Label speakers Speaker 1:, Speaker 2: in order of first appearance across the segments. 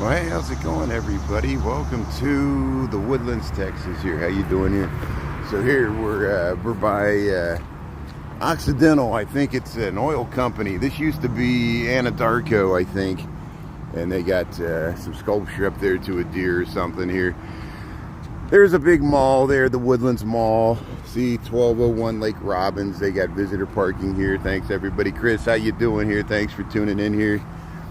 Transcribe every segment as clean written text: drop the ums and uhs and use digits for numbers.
Speaker 1: Well, hey, how's it going, everybody? Welcome to the Woodlands, Texas. Here, how you doing here? So here we're by Occidental. I think it's an oil company. This used to be Anadarko, I think, and they got some sculpture up there to a deer or something here. There's a big mall there, the Woodlands Mall. See, 1201 Lake Robbins. They got visitor parking here. Thanks, everybody. Chris, how you doing here? Thanks for tuning in here.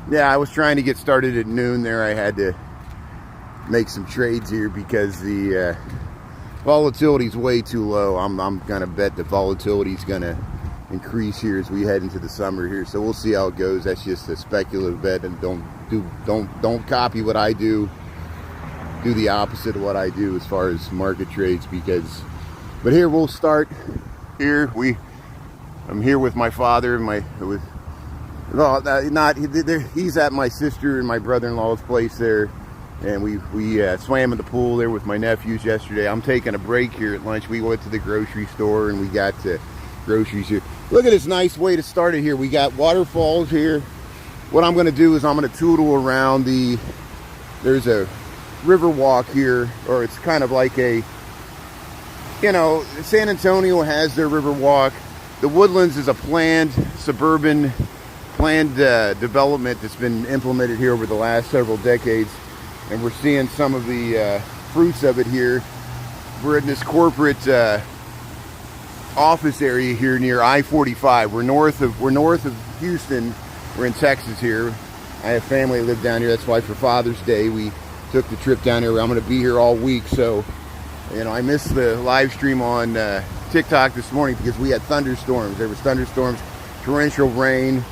Speaker 1: Yeah, I was trying to get started at noon there. I had to make some trades here because the volatility is way too low. I'm gonna bet the volatility is gonna increase here as we head into the summer here. So we'll see how it goes. That's just a speculative bet, and don't copy what I do. Do the opposite of what I do as far as market trades, because. But here we'll start. Here I'm here with my father and he's at my sister and my brother-in-law's place there, and we swam in the pool there with my nephews yesterday. I'm taking a break here at lunch. We went to the grocery store and we got groceries here. Look at this nice way to start it here. We got waterfalls here. What I'm going to do is I'm going to tootle around there's a river walk here, or it's kind of like San Antonio has their river walk. The Woodlands is a planned development that's been implemented here over the last several decades, and we're seeing some of the fruits of it here. We're in this corporate office area here near I-45. We're north of Houston. We're in Texas here. I have family that live down here. That's why for Father's Day we took the trip down here. I'm going to be here all week, so I missed the live stream on TikTok this morning because we had thunderstorms. There was thunderstorms, torrential rain.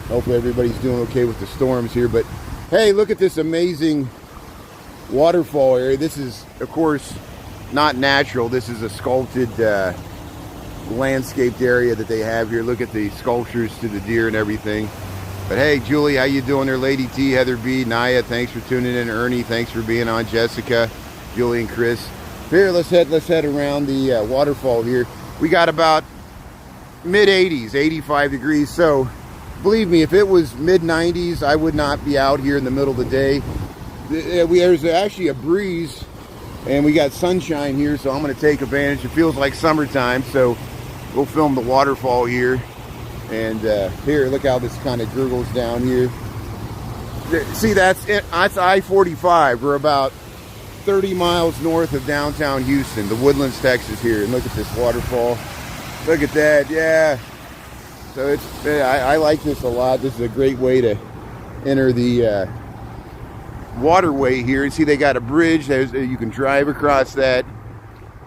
Speaker 1: Hopefully everybody's doing okay with the storms here. But hey, look at this amazing waterfall area. This is, of course, not natural. This is a sculpted landscaped area that they have here. Look at the sculptures to the deer and everything. But hey, Julie, how you doing there? Lady T, Heather B, Naya, thanks for tuning in. Ernie, thanks for being on. Jessica, Julie, and Chris. Here, let's head around the waterfall here. We got about mid-80s, 85 degrees. So believe me, if it was mid-90s, I would not be out here in the middle of the day. There's actually a breeze, and we got sunshine here, so I'm going to take advantage. It feels like summertime, so we'll film the waterfall here. And here, look how this kind of gurgles down here. See, that's I-45. We're about 30 miles north of downtown Houston, the Woodlands, Texas here. And look at this waterfall. Look at that, yeah. So I like this a lot. This is a great way to enter the waterway here. And see, they got a bridge. You can drive across that.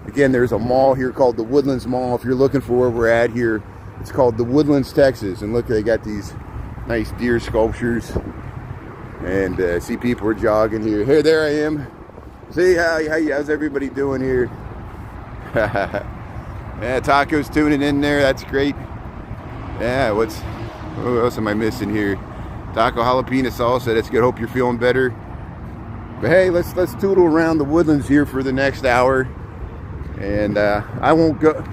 Speaker 1: Again, there's a mall here called the Woodlands Mall. If you're looking for where we're at here, it's called the Woodlands, Texas. And look, they got these nice deer sculptures. And see, people are jogging here. Hey, there I am. See, how's everybody doing here? Yeah, Taco's tuning in there. That's great. Yeah, what else am I missing here? Taco jalapeno salsa. That's good. Hope you're feeling better. But hey, let's tootle around the Woodlands here for the next hour. And I won't go.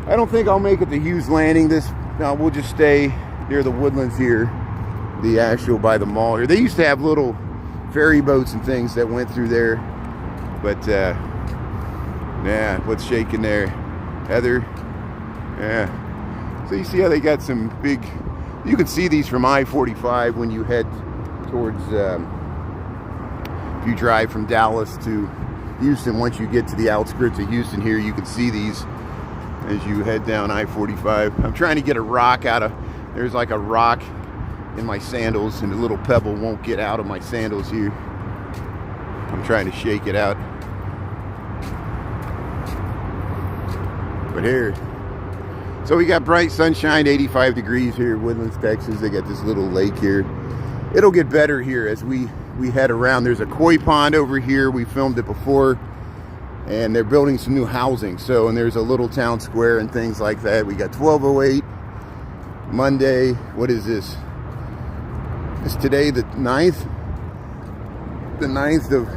Speaker 1: I don't think I'll make it to Hughes Landing. We'll just stay near the Woodlands here, the actual by the mall here. They used to have little ferry boats and things that went through there, but yeah, what's shaking there, Heather? Yeah. So you see how they got some big. You can see these from I-45 when you head towards. If you drive from Dallas to Houston, once you get to the outskirts of Houston here, you can see these as you head down I-45. I'm trying to get a rock out of, there's like a rock in my sandals, and the little pebble won't get out of my sandals here. I'm trying to shake it out. But here, so we got bright sunshine, 85 degrees here in Woodlands, Texas. They got this little lake here. It'll get better here as we head around. There's a koi pond over here. We filmed it before, and they're building some new housing. So, and there's a little town square and things like that. We got 1208 Monday. What is this? It's today the 9th of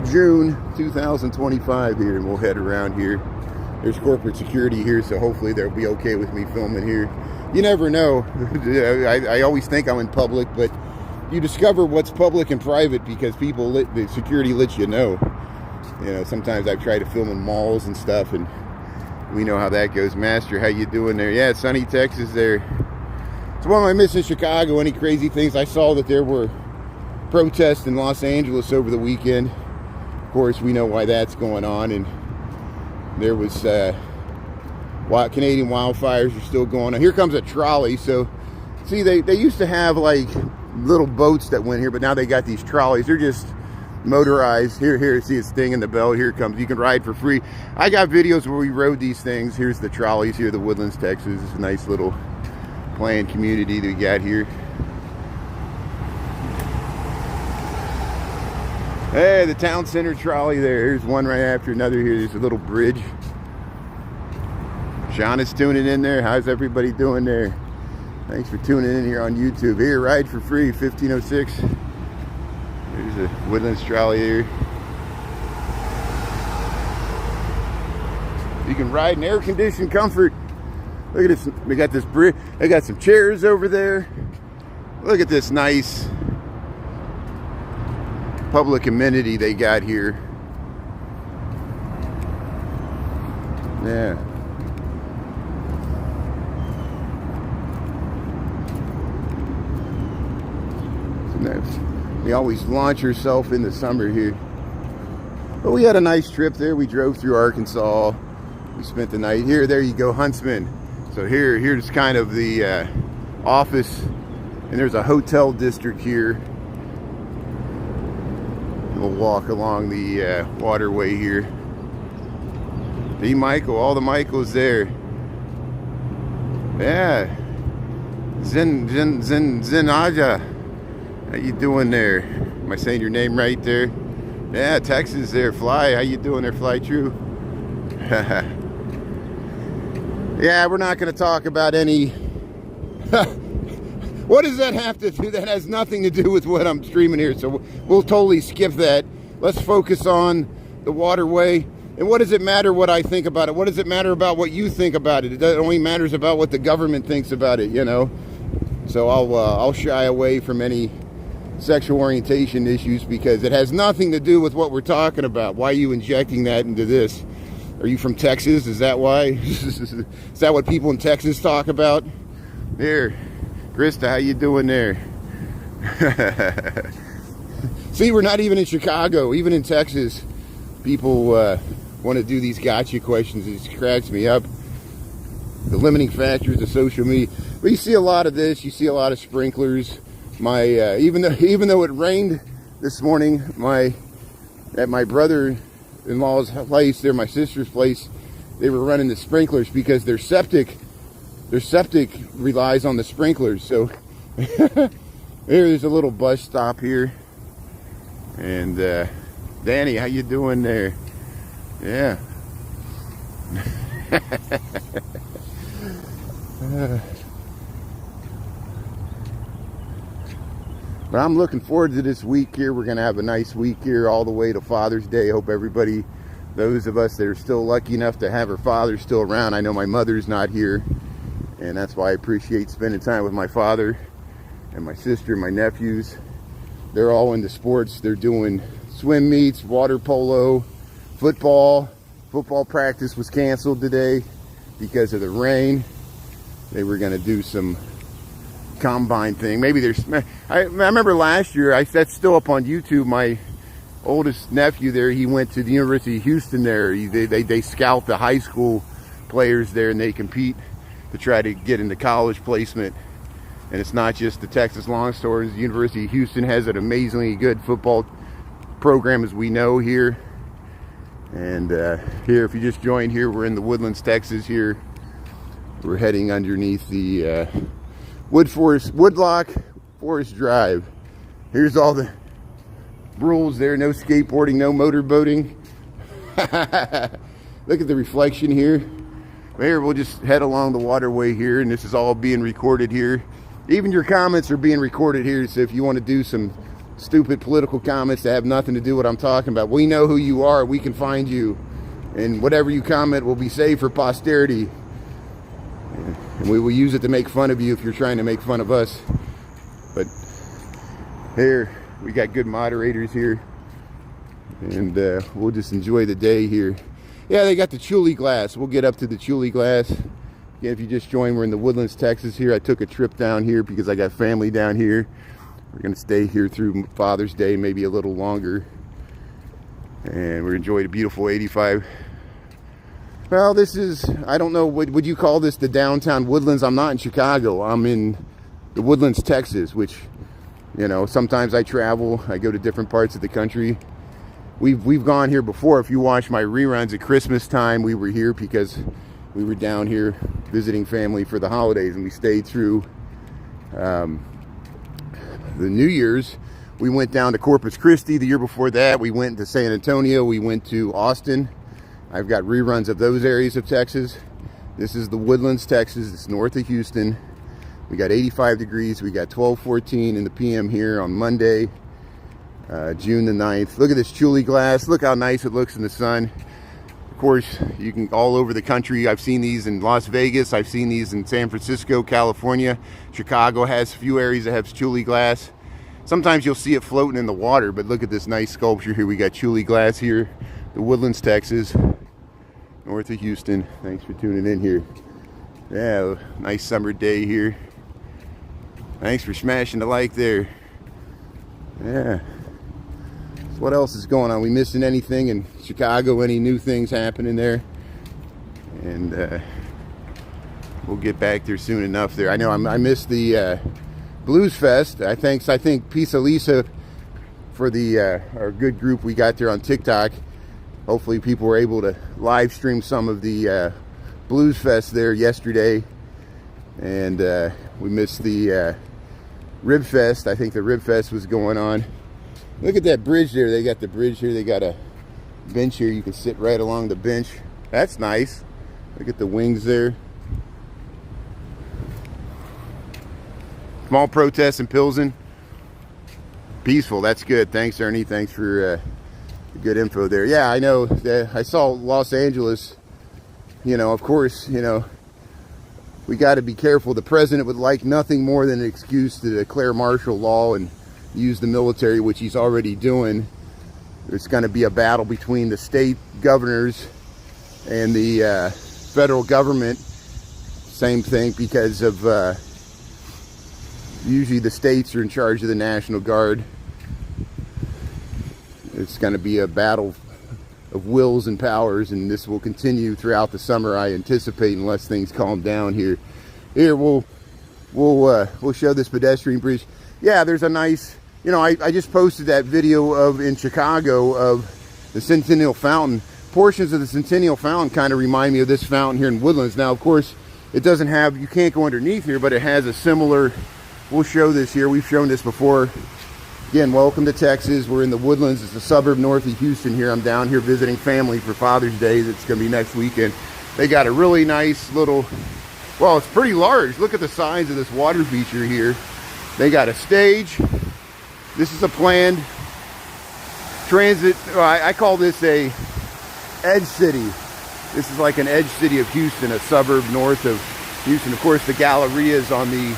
Speaker 1: June 2025 here, and we'll head around here. There's corporate security here, so hopefully they'll be okay with me filming here. You never know. I always think I'm in public, but you discover what's public and private because the security lets you know. You know, sometimes I've tried to film in malls and stuff, and we know how that goes. Master, how you doing there? Yeah, sunny Texas there. So what am I missing? Chicago? Any crazy things? I saw that there were protests in Los Angeles over the weekend. Of course, we know why that's going on, and there was Canadian wildfires are still going on. Here comes a trolley. So, see, they used to have like little boats that went here, but now they got these trolleys. They're just motorized. Here, see it's dinging the bell. Here it comes. You can ride for free. I got videos where we rode these things. Here's the trolleys here, the Woodlands, Texas. It's a nice little planned community that we got here. Hey, the town center trolley there. Here's one right after another here. There's a little bridge. Sean is tuning in there. How's everybody doing there? Thanks for tuning in here on YouTube. Here, ride for free, 1506. There's a Woodlands trolley here. You can ride in air-conditioned comfort. Look at this. We got this bridge. They got some chairs over there. Look at this nice public amenity they got here. Yeah. So nice. We always launch ourselves in the summer here. But we had a nice trip there. We drove through Arkansas. We spent the night here. There you go, Huntsman. So here's kind of the office, and there's a hotel district here. We'll walk along the waterway here. The Michael, all the Michaels there. Yeah. Zinaja. How you doing there? Am I saying your name right there? Yeah, Texas there. Fly. How you doing there, Fly True? Yeah, we're not going to talk about any... What does that have to do? That has nothing to do with what I'm streaming here, so we'll totally skip that. Let's focus on the waterway. And what does it matter what I think about it? What does it matter about what you think about it? It only matters about what the government thinks about it, you know? So I'll shy away from any sexual orientation issues because it has nothing to do with what we're talking about. Why are you injecting that into this? Are you from Texas? Is that why? Is that what people in Texas talk about? There, Krista, how you doing there? See, we're not even in Chicago. Even in Texas, people want to do these gotcha questions. It just cracks me up. The limiting factors of social media. But you see a lot of this. You see a lot of sprinklers. Even though it rained this morning, at my brother-in-law's place, my sister's place, they were running the sprinklers because their septic relies on the sprinklers. So there's a little bus stop here. And Danny, how you doing there? Yeah. But I'm looking forward to this week here. We're going to have a nice week here all the way to Father's Day. Hope everybody, those of us that are still lucky enough to have our father still around. I know my mother's not here, and that's why I appreciate spending time with my father and my sister and my nephews. They're all into sports. They're doing swim meets, water polo, football. Football practice was canceled today because of the rain. They were going to do some combine thing. Maybe there's... I remember last year, that's still up on YouTube, my oldest nephew there, he went to the University of Houston there. They scout the high school players there, and they compete to try to get into college placement. And it's not just the Texas Longhorns. The University of Houston has an amazingly good football program, as we know here. And here, if you just joined here, we're in the Woodlands, Texas here. We're heading underneath the Woodlock Forest Drive. Here's all the rules there. No skateboarding, no motorboating. Look at the reflection here. Here, we'll just head along the waterway here, and this is all being recorded here. Even your comments are being recorded here, so if you want to do some stupid political comments that have nothing to do with what I'm talking about, we know who you are. We can find you, and whatever you comment will be saved for posterity. And we will use it to make fun of you if you're trying to make fun of us. But Here, we got good moderators here. And we'll just enjoy the day here. Yeah, they got the Trolley glass. We'll get up to the Trolley glass. Again, if you just joined, we're in the Woodlands, Texas here. I took a trip down here because I got family down here. We're going to stay here through Father's Day, maybe a little longer. And we're enjoying a beautiful 85. Well, this is, I don't know, would you call this the downtown Woodlands? I'm not in Chicago. I'm in the Woodlands, Texas, which, you know, sometimes I travel. I go to different parts of the country. We've gone here before. If you watch my reruns at Christmas time, we were here because we were down here visiting family for the holidays, and we stayed through the New Year's. We went down to Corpus Christi. The year before that, we went to San Antonio. We went to Austin. I've got reruns of those areas of Texas. This is the Woodlands, Texas. It's north of Houston. We got 85 degrees. We got 12:14 in the PM here on Monday. June the 9th. Look at this Trolley glass. Look how nice it looks in the sun. Of course, you can all over the country. I've seen these in Las Vegas. I've seen these in San Francisco, California. Chicago has a few areas that have Trolley glass. Sometimes you'll see it floating in the water, but look at this nice sculpture here. We got Trolley glass here. The Woodlands, Texas, north of Houston. Thanks for tuning in here. Yeah, nice summer day here. Thanks for smashing the like there. Yeah. What else is going on? We missing anything in Chicago? Any new things happening there? And we'll get back there soon enough there. I know I missed the Blues Fest. I think Peace Elisa for the our good group we got there on TikTok. Hopefully people were able to live stream some of the Blues Fest there yesterday. And we missed the Rib Fest. I think the Rib Fest was going on. Look at that bridge there. They got the bridge here. They got a bench here. You can sit right along the bench. That's nice. Look at the wings there. Small protests in Pilsen. Peaceful. That's good. Thanks, Ernie. Thanks for the good info there. Yeah, I know. I saw Los Angeles. You know, of course, you know, we got to be careful. The president would like nothing more than an excuse to declare martial law and use the military, which he's already doing. There's going to be a battle between the state governors and the federal government. Same thing, because of usually the states are in charge of the National Guard. It's going to be a battle of wills and powers, and this will continue throughout the summer, I anticipate, unless things calm down here. Here, we'll show this pedestrian bridge. Yeah, there's a nice, you know, I just posted that video of in Chicago of the Centennial Fountain. Portions of the Centennial Fountain kind of remind me of this fountain here in Woodlands. Now, of course, it doesn't have, you can't go underneath here, but it has a similar, we'll show this here. We've shown this before. Again, welcome to Texas. We're in the Woodlands. It's a suburb north of Houston here. I'm down here visiting family for Father's Day. It's going to be next weekend. They got a really nice little, well, it's pretty large. Look at the size of this water feature here. They got a stage. This is a planned transit. I call this a edge city. This is like an edge city of Houston, a suburb north of Houston. Of course, the Galleria is on the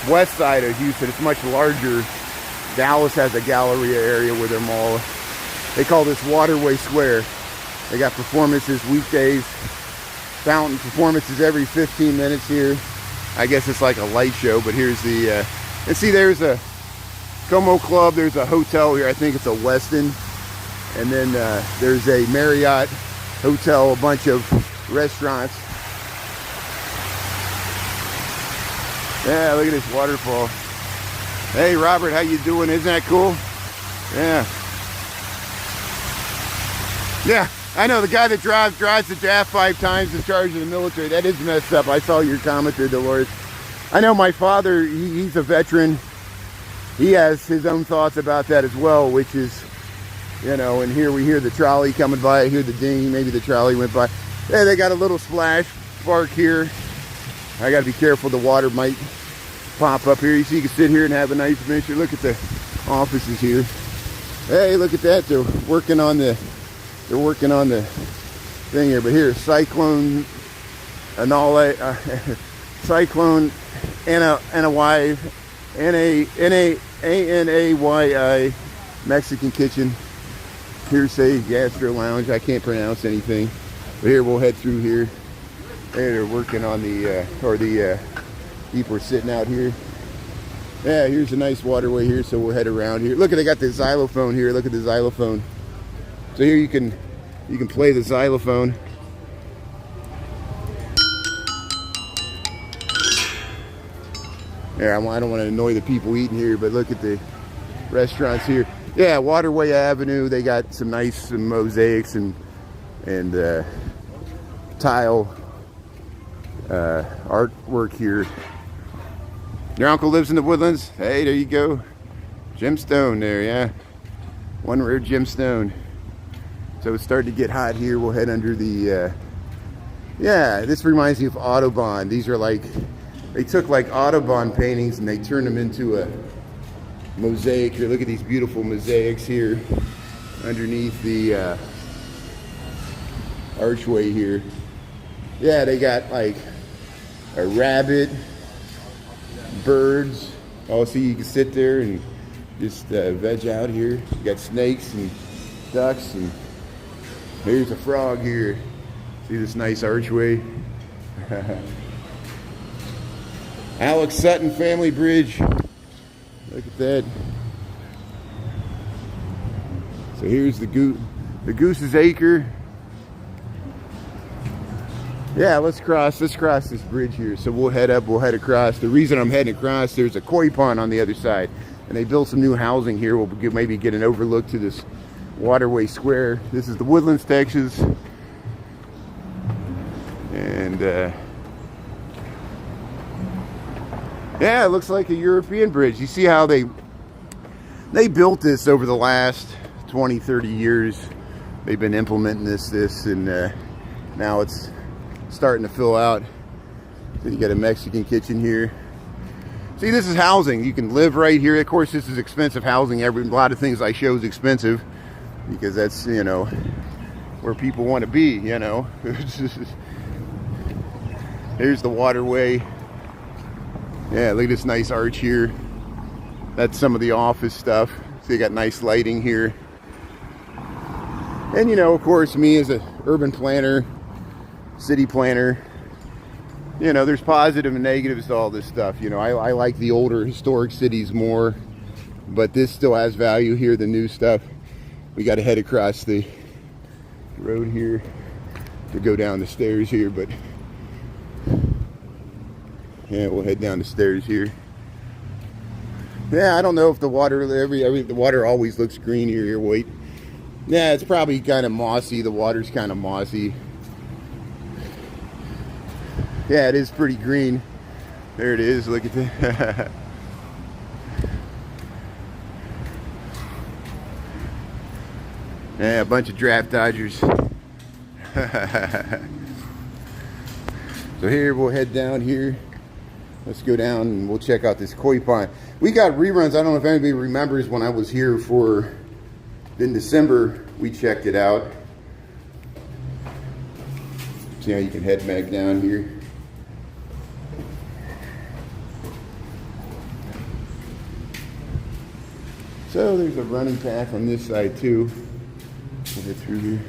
Speaker 1: west side of Houston. It's much larger. Dallas has a Galleria area with their mall. They call this Waterway Square. They got performances weekdays, fountain performances every 15 minutes here. I guess it's like a light show, but here's the, and see, there's a Como Club. There's a hotel here. I think it's a Westin. And then there's a Marriott hotel, a bunch of restaurants. Yeah, look at this waterfall. Hey, Robert, how you doing? Isn't that cool? Yeah. Yeah, I know, the guy that drives the draft 5 times in charge of the military. That is messed up. I saw your comment there, Dolores. I know my father, he's a veteran. He has his own thoughts about that as well, which is, you know, and here we hear the trolley coming by. I hear the ding. Maybe the trolley went by. Hey, they got a little splash park here. I got to be careful. The water might pop up here. You see, you can sit here and have a nice adventure. Look at the offices here. Hey, look at that. They're working on the thing here. But here, Cyclone and all that. Cyclone Anna Anayyi Mexican Kitchen. Hearsay Gastro Lounge. I can't pronounce anything. But here, we'll head through here. Hey, they're working on the people are sitting out here. Yeah, here's a nice waterway here, so we'll head around here. Look, they got the xylophone here. Look at the xylophone. So here you can play the xylophone. There, I don't want to annoy the people eating here, but look at the restaurants here. Yeah, Waterway Avenue. They got some nice mosaics and tile artwork here. Your uncle lives in the Woodlands? Hey, there you go. Gemstone there, yeah. One rare gemstone. So it's starting to get hot here. We'll head under the, yeah, this reminds me of Audubon. These are like, they took like Audubon paintings and they turned them into a mosaic. Here, look at these beautiful mosaics here underneath the archway here. Yeah, they got like a rabbit, birds. Oh, see, you can sit there and just veg out here. You got snakes and ducks, and here's a frog here. See this nice archway? Alex Sutton Family Bridge. Look at that. So here's the Goose's Acre. Yeah, let's cross this bridge here. So we'll head across. The reason I'm heading across, there's a koi pond on the other side, and they built some new housing here. We'll maybe get an overlook to this waterway square. This is the Woodlands, Texas, and yeah, it looks like a European bridge. You see how they built this over the last 20-30 years. They've been implementing this and now it's starting to fill out. So you got a Mexican kitchen here. See, this is housing. You can live right here. Of course, this is expensive housing. A lot of things I show is expensive because that's, you know, where people want to be, you know. Here's the waterway. Yeah, look at this nice arch here. That's some of the office stuff. So you got nice lighting here. And, you know, of course, me as an urban planner, city planner, you know, there's positive and negatives to all this stuff. You know, I like the older historic cities more, but this still has value here, the new stuff. We got to head across the road here to go down the stairs here, but yeah, we'll head down the stairs here. Yeah, I don't know if the water, the water always looks green here. Wait. Yeah, it's probably kind of mossy. The water's kind of mossy. Yeah, it is pretty green. There it is. Look at that. Yeah, a bunch of draft dodgers. So here, we'll head down here. Let's go down and we'll check out this koi pond. We got reruns. I don't know if anybody remembers when I was here in December, we checked it out. See how you can head back down here. So there's a running path on this side too. We'll get through here.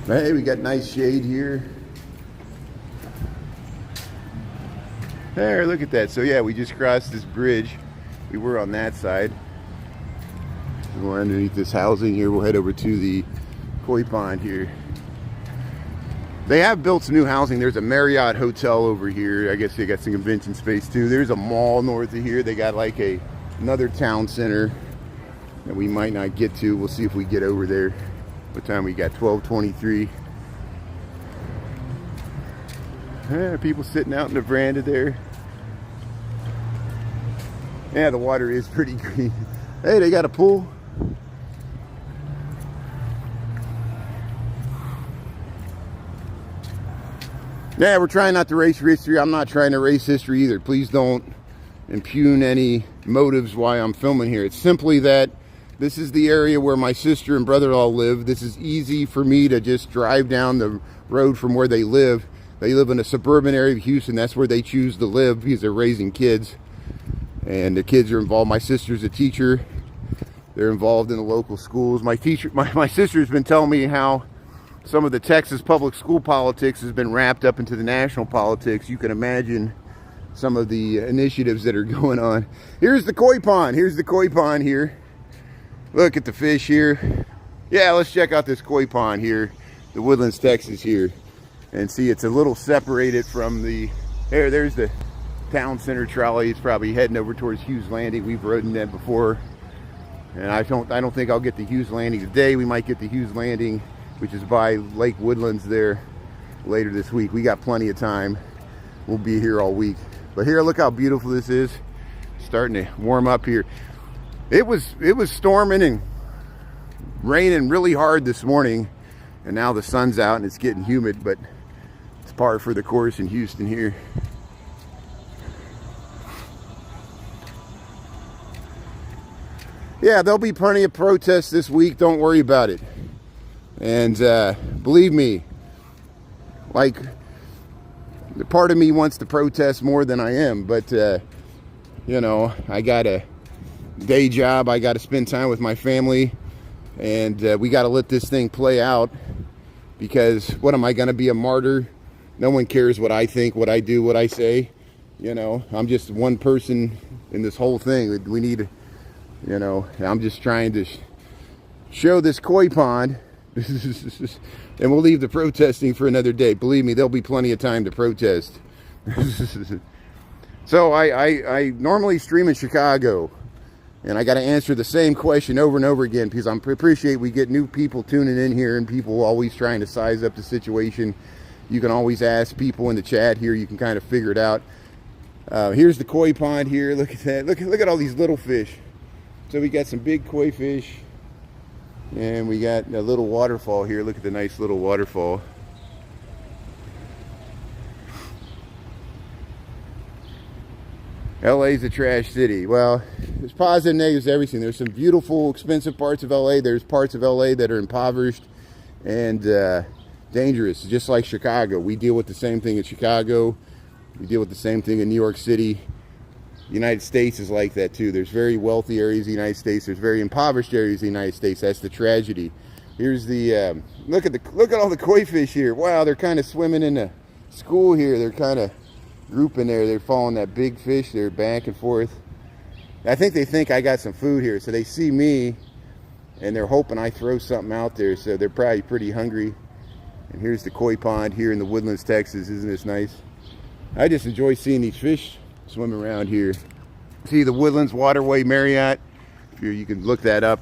Speaker 1: Hey, we got nice shade here. There, look at that. So yeah, we just crossed this bridge. We were on that side. We're underneath this housing here. We'll head over to the koi pond here. They have built some new housing. There's a Marriott hotel over here. I guess they got some convention space too. There's a mall north of here. They got like another town center that we might not get to. We'll see if we get over there. What time we got? 12:23. Yeah, people sitting out in the veranda there. Yeah, the water is pretty green. Hey, they got a pool. Yeah, we're trying not to erase history. I'm not trying to erase history either. Please don't impugn any motives why I'm filming here. It's simply that this is the area where my sister and brother-in-law live. This is easy for me to just drive down the road from where they live. They live in a suburban area of Houston. That's where they choose to live because they're raising kids. And the kids are involved. My sister's a teacher. They're involved in the local schools. My sister's been telling me how some of the Texas public school politics has been wrapped up into the national politics. You can imagine some of the initiatives that are going on. Here's the koi pond. Here's the koi pond here. Look at the fish here. Yeah, let's check out this koi pond here. The Woodlands, Texas here. And see, it's a little separated from the, there's the town center trolley. It's probably heading over towards Hughes Landing. We've ridden that before. And I don't think I'll get to Hughes Landing today. We might get to Hughes Landing, which is by Lake Woodlands there, later this week. We got plenty of time. We'll be here all week. But here, look how beautiful this is. Starting to warm up here. It was storming and raining really hard this morning, and now the sun's out and it's getting humid, but it's par for the course in Houston here. Yeah, there'll be plenty of protests this week. Don't worry about it. And believe me, like, the part of me wants to protest more than I am, but you know, I got a day job. I got to spend time with my family, and we got to let this thing play out, because what am I going to be, a martyr? No one cares what I think, what I do, what I say. You know, I'm just one person in this whole thing. We need, you know, I'm just trying to show this koi pond. And we'll leave the protesting for another day. Believe me, there'll be plenty of time to protest. So I normally stream in Chicago, and I got to answer the same question over and over again, because I appreciate we get new people tuning in here, and people always trying to size up the situation. You can always ask people in the chat here. You can kind of figure it out. Here's the koi pond here. Look at that. Look at all these little fish. So we got some big koi fish, and we got a little waterfall here. Look at the nice little waterfall. LA's a trash city. Well, there's positives and negatives to everything. There's some beautiful, expensive parts of LA. There's parts of LA that are impoverished and dangerous, just like Chicago. We deal with the same thing in Chicago. We deal with the same thing in New York City. The United States is like that too. There's very wealthy areas of the United States. There's very impoverished areas of the United States. That's the tragedy. Here's the look at all the koi fish here. Wow, they're kind of swimming in the school here. They're kind of grouping there. They're following that big fish. They're back and forth. I think they think I got some food here, so they see me and they're hoping I throw something out there. So they're probably pretty hungry. And here's the koi pond here in the Woodlands, Texas. Isn't this nice? I just enjoy seeing these fish swim around here. See the Woodlands Waterway Marriott. You can look that up.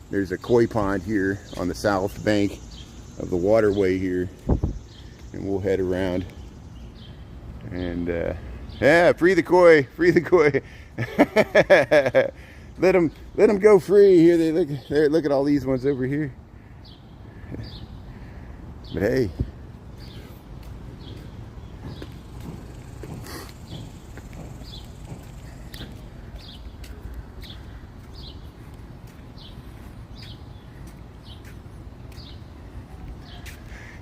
Speaker 1: There's a koi pond here on the south bank of the waterway here, and we'll head around. And yeah, free the koi, free the koi. let them go free here. Look at all these ones over here. But hey.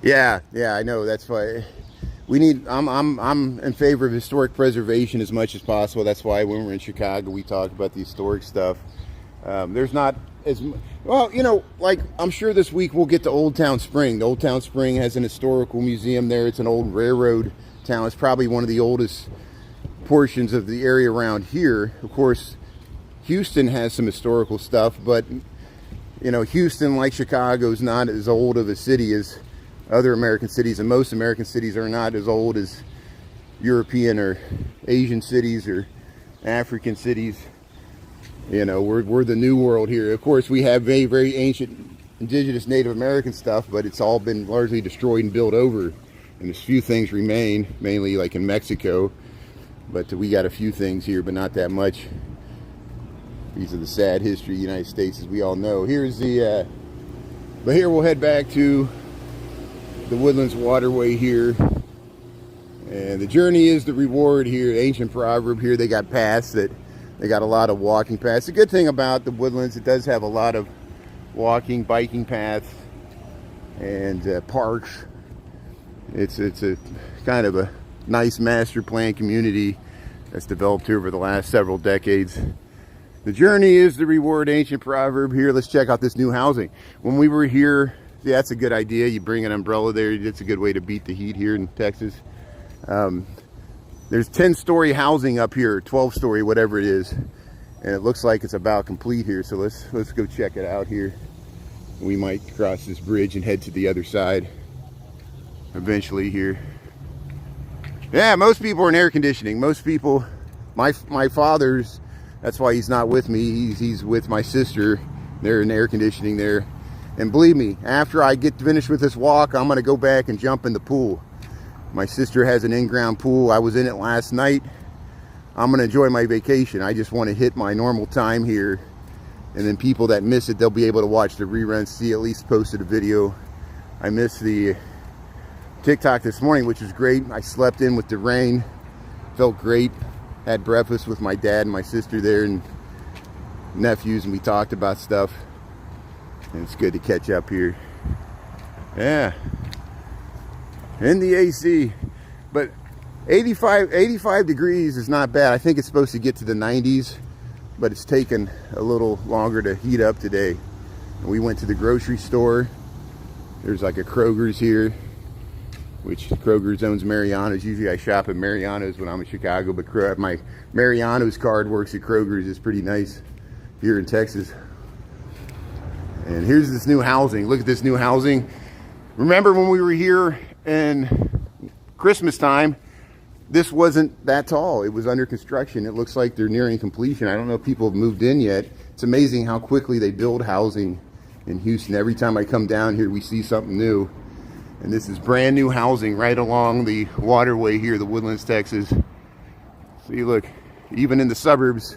Speaker 1: Yeah, I know. That's why we need. I'm in favor of historic preservation as much as possible. That's why when we're in Chicago, we talk about the historic stuff. There's not as well, you know. Like, I'm sure this week we'll get to Old Town Spring. The Old Town Spring has an historical museum there. It's an old railroad town. It's probably one of the oldest portions of the area around here. Of course, Houston has some historical stuff, but you know, Houston, like Chicago, is not as old of a city as other American cities, and most American cities are not as old as European or Asian cities or African cities. You know, we're the new world here. Of course, we have very ancient indigenous Native American stuff, but it's all been largely destroyed and built over, and a few things remain, mainly like in Mexico. But we got a few things here, but not that much. These are the sad history of the United States, as we all know. Here's the but here we'll head back to the Woodlands Waterway here, and the journey is the reward here. Ancient proverb here. They got paths that they got a lot of walking paths. The good thing about the Woodlands, it does have a lot of walking, biking paths and parks. It's a kind of a nice master plan community that's developed here over the last several decades. The journey is the reward, ancient proverb. Here, let's check out this new housing. When we were here, see, that's a good idea. You bring an umbrella there. It's a good way to beat the heat here in Texas. There's 10-story housing up here, 12-story, whatever it is, and it looks like it's about complete here. So let's go check it out here. We might cross this bridge and head to the other side eventually here. Yeah, most people are in air conditioning. Most people, my father's, that's why he's not with me. He's with my sister. They're in air conditioning there. And believe me, after I get finished with this walk, I'm gonna go back and jump in the pool. My sister has an in-ground pool. I was in it last night. I'm gonna enjoy my vacation. I just want to hit my normal time here. And then people that miss it, they'll be able to watch the reruns, see at least posted a video. I missed the TikTok this morning, which was great. I slept in with the rain. Felt great. Had breakfast with my dad and my sister there and nephews, and we talked about stuff. And it's good to catch up here. Yeah. In the AC. But 85 degrees is not bad. I think it's supposed to get to the 90s, but it's taken a little longer to heat up today. And we went to the grocery store. There's like a Kroger's here, which Kroger's owns Mariano's. Usually I shop at Mariano's when I'm in Chicago, but my Mariano's card works at Kroger's. It's pretty nice here in Texas. And here's this new housing. Look at this new housing. Remember when we were here in Christmas time, this wasn't that tall. It was under construction. It looks like they're nearing completion. I don't know if people have moved in yet. It's amazing how quickly they build housing in Houston. Every time I come down here, we see something new. And this is brand new housing right along the waterway here, the Woodlands, Texas. See, look, even in the suburbs,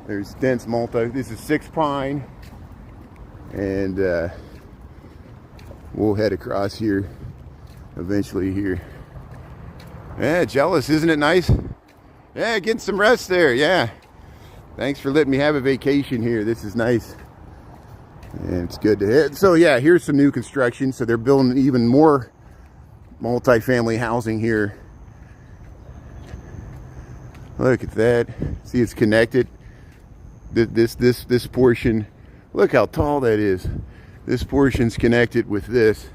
Speaker 1: there's dense this is 6 pine. And we'll head across here eventually here. Yeah, jealous, isn't it nice? Yeah, getting some rest there. Yeah, thanks for letting me have a vacation here. This is nice, and it's good to hit. So yeah, here's some new construction. So they're building even more multi-family housing here. Look at that. See, it's connected. This portion, look how tall that is. This portion's connected with this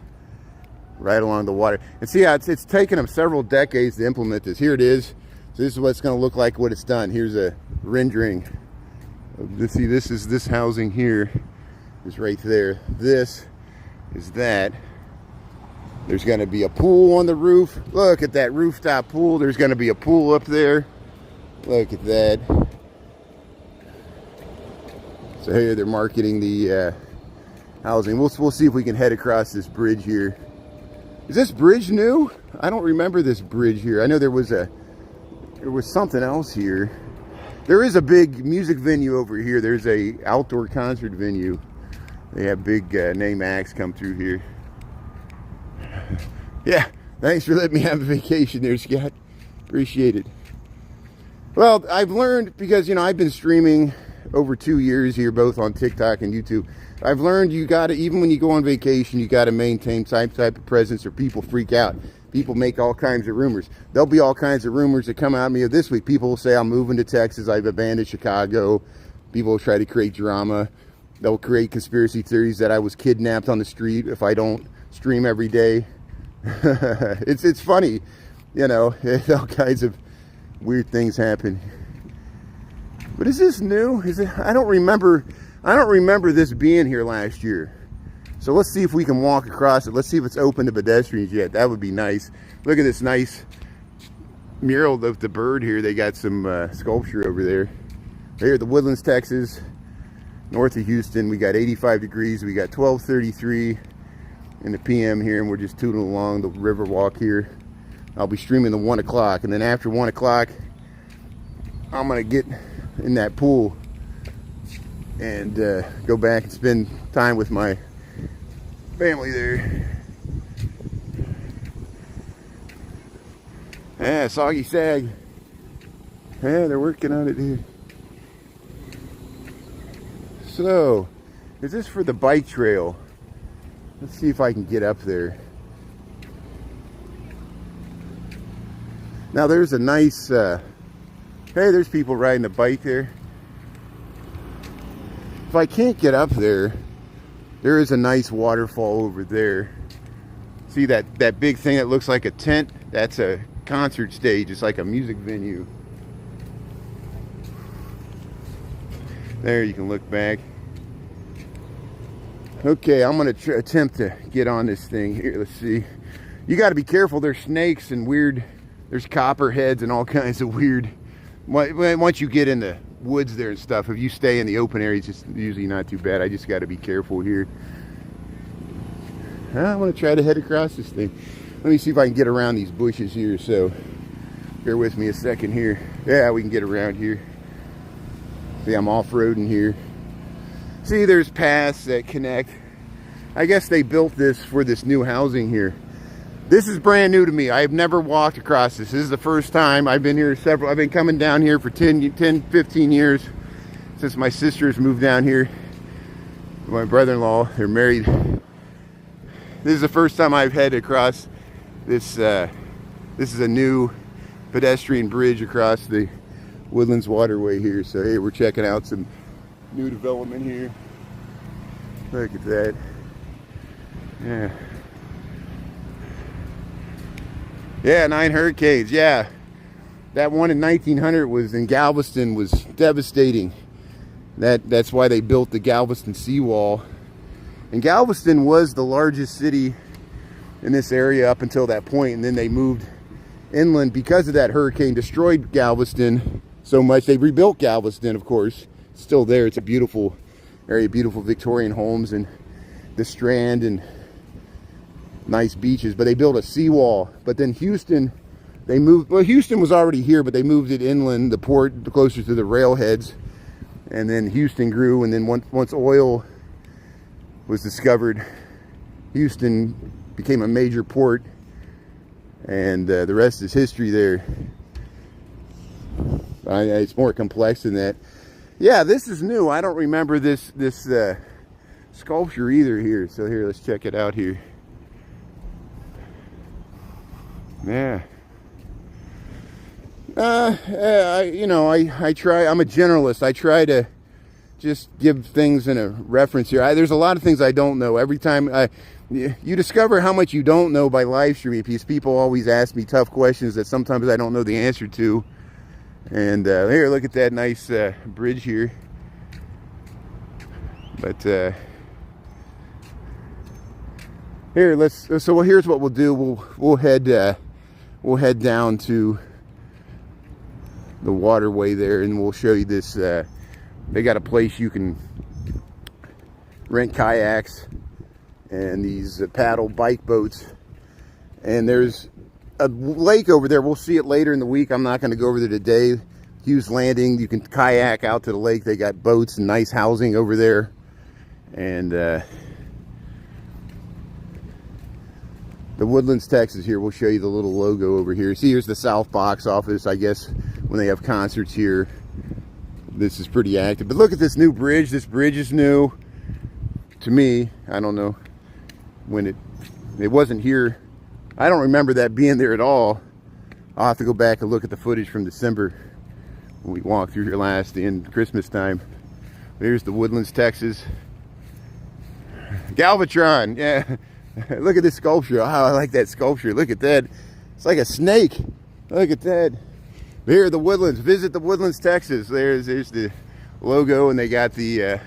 Speaker 1: right along the water. And see how it's taken them several decades to implement this. Here it is. So this is what it's going to look like when it's done. Here's a rendering. See, this housing here is right there. This is that. There's going to be a pool on the roof. Look at that rooftop pool. There's going to be a pool up there. Look at that. So here they're marketing the housing. We'll see if we can head across this bridge here. Is this bridge new? I don't remember this bridge here. I know there was something else here. There is a big music venue over here. There's a outdoor concert venue. They have big name acts come through here. Yeah, thanks for letting me have a vacation there, Scott. Appreciate it. Well, I've learned, because I've been streaming over 2 years here, both on TikTok and YouTube. I've learned you gotta, even when you go on vacation, you gotta maintain type of presence or people freak out. People make all kinds of rumors. There'll be all kinds of rumors that come out of me this week. People will say I'm moving to Texas, I've abandoned Chicago. People will try to create drama. They'll create conspiracy theories that I was kidnapped on the street if I don't stream every day. It's funny, all kinds of weird things happen. But is this new? I don't remember this being here last year. So let's see if we can walk across it. Let's see if it's open to pedestrians yet. That would be nice. Look at this nice mural of the bird here. They got some sculpture over there. Here at the Woodlands, Texas, north of Houston. We got 85 degrees. We got 12:33 in the PM here, and we're just tooting along the river walk here. I'll be streaming the 1 o'clock, and then after 1 o'clock, I'm gonna get in that pool and go back and spend time with my family there. Yeah, soggy sag. Yeah, they're working on it here. So, is this for the bike trail? Let's see if I can get up there. Now there's a nice, hey, there's people riding a bike there. If I can't get up there, there is a nice waterfall over there. See that big thing that looks like a tent? That's a concert stage. It's like a music venue. There, you can look back. Okay, I'm gonna attempt to get on this thing here. Let's see. You got to be careful. There's snakes and weird. There's copperheads and all kinds of weird. Once you get in the woods there and stuff, if you stay in the open areas, it's usually not too bad. I just got to be careful here. I'm gonna try to head across this thing. Let me see if I can get around these bushes here. So bear with me a second here. Yeah, we can get around here. See, I'm off-roading here. See, there's paths that connect. I guess they built this for this new housing here. This is brand new to me. I've never walked across this. This is the first time. I've been here I've been coming down here for 10, 15 years since my sisters moved down here. My brother-in-law, they're married. This is the first time I've headed across this. This is a new pedestrian bridge across the Woodlands waterway here. So hey, we're checking out some new development here. Look at that. Yeah. Yeah, 9 hurricanes. Yeah, that one in 1900 was in Galveston was devastating. That's why they built the Galveston seawall. And Galveston was the largest city in this area up until that point, and then they moved inland because of that hurricane. Destroyed Galveston so much. They rebuilt Galveston, of course. It's still there. It's a beautiful area, beautiful Victorian homes and the Strand and nice beaches, but they built a seawall. But then Houston, they moved, well, Houston was already here, but they moved it inland, the port, closer to the railheads. And then Houston grew, and then once oil was discovered, Houston became a major port, and the rest is history there. It's more complex than that. Yeah, this is new. I don't remember this sculpture either here. So here, let's check it out here. Yeah. I try. I'm a generalist. I try to just give things in a reference here. There's a lot of things I don't know. Every time you discover how much you don't know by live streaming, because people always ask me tough questions that sometimes I don't know the answer to. And here, look at that nice bridge here. But here, so here's what we'll do. We'll head down to the waterway there, and we'll show you this. They got a place you can rent kayaks and these paddle bike boats. And there's a lake over there. We'll see it later in the week. I'm not going to go over there today. Hughes Landing, you can kayak out to the lake. They got boats and nice housing over there. And the Woodlands, Texas here. We'll show you the little logo over here. See, here's the South Box Office. I guess when they have concerts here, this is pretty active. But look at this new bridge. This bridge is new to me. I don't know when it wasn't here. I don't remember that being there at all. I'll have to go back and look at the footage from December when we walked through here last in Christmas time. Here's the Woodlands, Texas. Galvatron, yeah. Look at this sculpture. Oh, I like that sculpture. Look at that. It's like a snake. Look at that. Here are the Woodlands. Visit the Woodlands, Texas. There's the logo, and they got the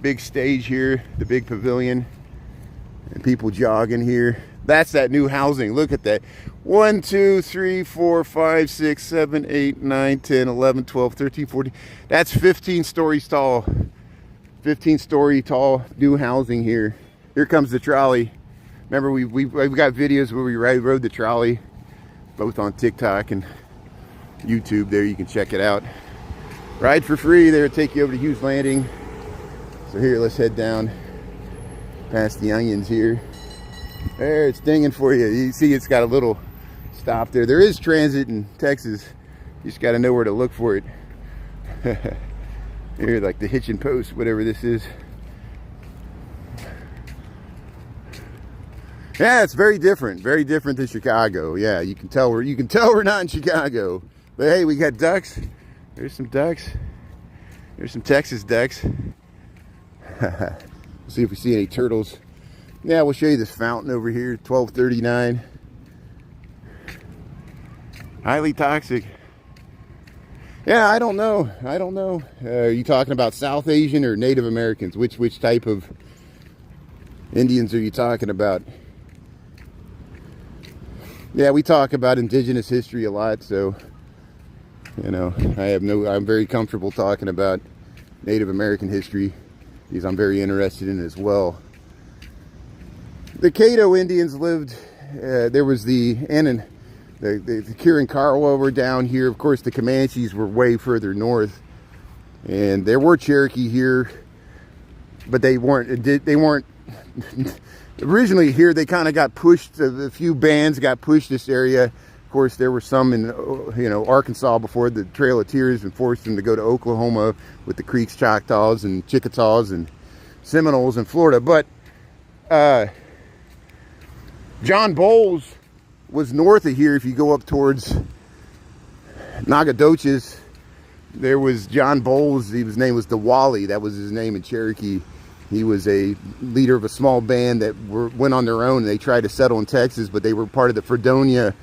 Speaker 1: big stage here, the big pavilion, and people jogging here. That's that new housing. Look at that. 1, 2, 3, 4, 5, 6, 7, 8, 9, 10, 11, 12, 13, 14. That's 15 stories tall. 15-story tall new housing here. Here comes the trolley. Remember, we've got videos where we rode the trolley, both on TikTok and YouTube. There, you can check it out. Ride for free. There, take you over to Hughes Landing. So here, let's head down past the onions here. There, it's dinging for you. You see, it's got a little stop there. There is transit in Texas. You just got to know where to look for it. Here, like the hitching post, whatever this is. Yeah, it's very different than Chicago. Yeah, you can tell we're not in Chicago. But hey, we got ducks. There's some ducks. There's some Texas ducks. Let's see if we see any turtles. Yeah, we'll show you this fountain over here, 1239. Highly toxic. Yeah, I don't know. Are you talking about South Asian or Native Americans? Which type of Indians are you talking about? Yeah, we talk about Indigenous history a lot, so you know, I'm very comfortable talking about Native American history because I'm very interested in it as well. The Caddo Indians lived, there was the Kirin-Carwa were down here. Of course, the Comanches were way further north, and there were Cherokee here, but they weren't originally here. They kind of got pushed. A few bands got pushed this area. Of course, there were some in Arkansas before the Trail of Tears and forced them to go to Oklahoma with the Creeks, Choctaws, and Chickasaws and Seminoles in Florida. But John Bowles was north of here. If you go up towards Nacogdoches, there was John Bowles. His name was DeWally. That was his name in Cherokee. He was a leader of a small band that went on their own. They tried to settle in Texas, but they were part of the Fredonia